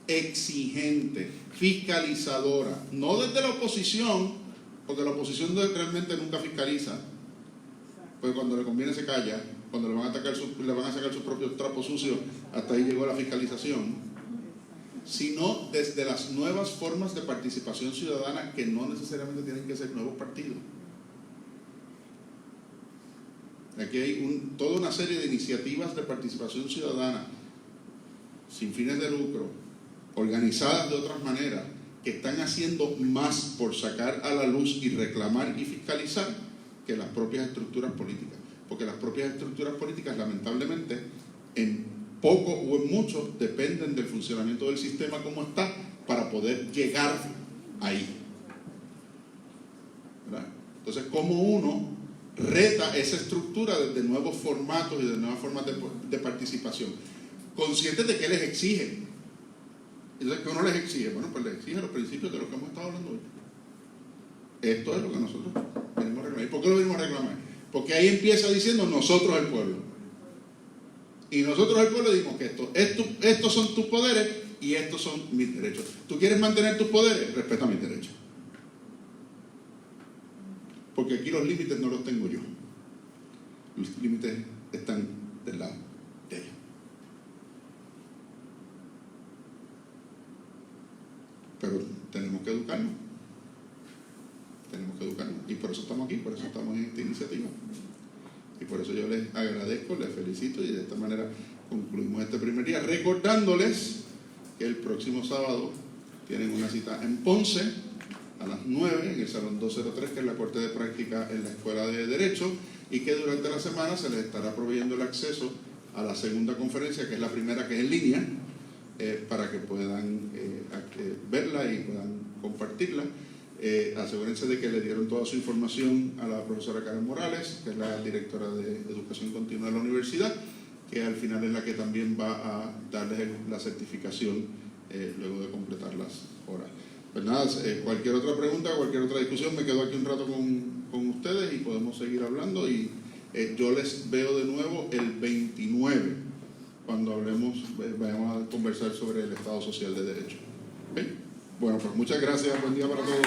exigente, fiscalizadora? No desde la oposición, porque la oposición realmente nunca fiscaliza, porque cuando le conviene se calla, cuando le van a sacar sus propios trapos sucios, hasta ahí llegó la fiscalización, sino desde las nuevas formas de participación ciudadana que no necesariamente tienen que ser nuevos partidos. Aquí hay toda una serie de iniciativas de participación ciudadana sin fines de lucro, organizadas de otras maneras, que están haciendo más por sacar a la luz y reclamar y fiscalizar que las propias estructuras políticas. Porque las propias estructuras políticas, lamentablemente, en poco o en mucho, dependen del funcionamiento del sistema como está para poder llegar ahí. ¿Verdad? Entonces, ¿cómo uno reta esa estructura desde nuevos formatos y de nuevas formas de participación? Conscientes de que les exige. Entonces, ¿qué uno les exige? Bueno, pues les exige los principios de los que hemos estado hablando hoy. Esto es lo que nosotros venimos a reclamar. ¿Y por qué lo venimos a reclamar? Porque ahí empieza diciendo nosotros el pueblo. Y nosotros el pueblo decimos que estos son tus poderes y estos son mis derechos. ¿Tú quieres mantener tus poderes? Respeta mis derechos. Porque aquí los límites no los tengo yo. Los límites están del lado de ellos. Pero tenemos que educarnos. Y por eso estamos aquí, por eso estamos en esta iniciativa. Y por eso yo les agradezco, les felicito, y de esta manera concluimos este primer día, recordándoles que el próximo sábado tienen una cita en Ponce a las 9 en el Salón 203, que es la Corte de Práctica en la Escuela de Derecho, y que durante la semana se les estará proveyendo el acceso a la segunda conferencia, que es la primera, que es en línea, para que puedan verla y puedan compartirla. Asegúrense de que le dieron toda su información a la profesora Karen Morales, que es la directora de Educación Continua de la universidad, que al final es la que también va a darles la certificación luego de completar las horas. Pues nada, cualquier otra pregunta, cualquier otra discusión, me quedo aquí un rato con ustedes y podemos seguir hablando, y yo les veo de nuevo el 29 cuando vayamos a conversar sobre el Estado Social de Derecho. ¿Okay? Bueno, pues muchas gracias, buen día para todos.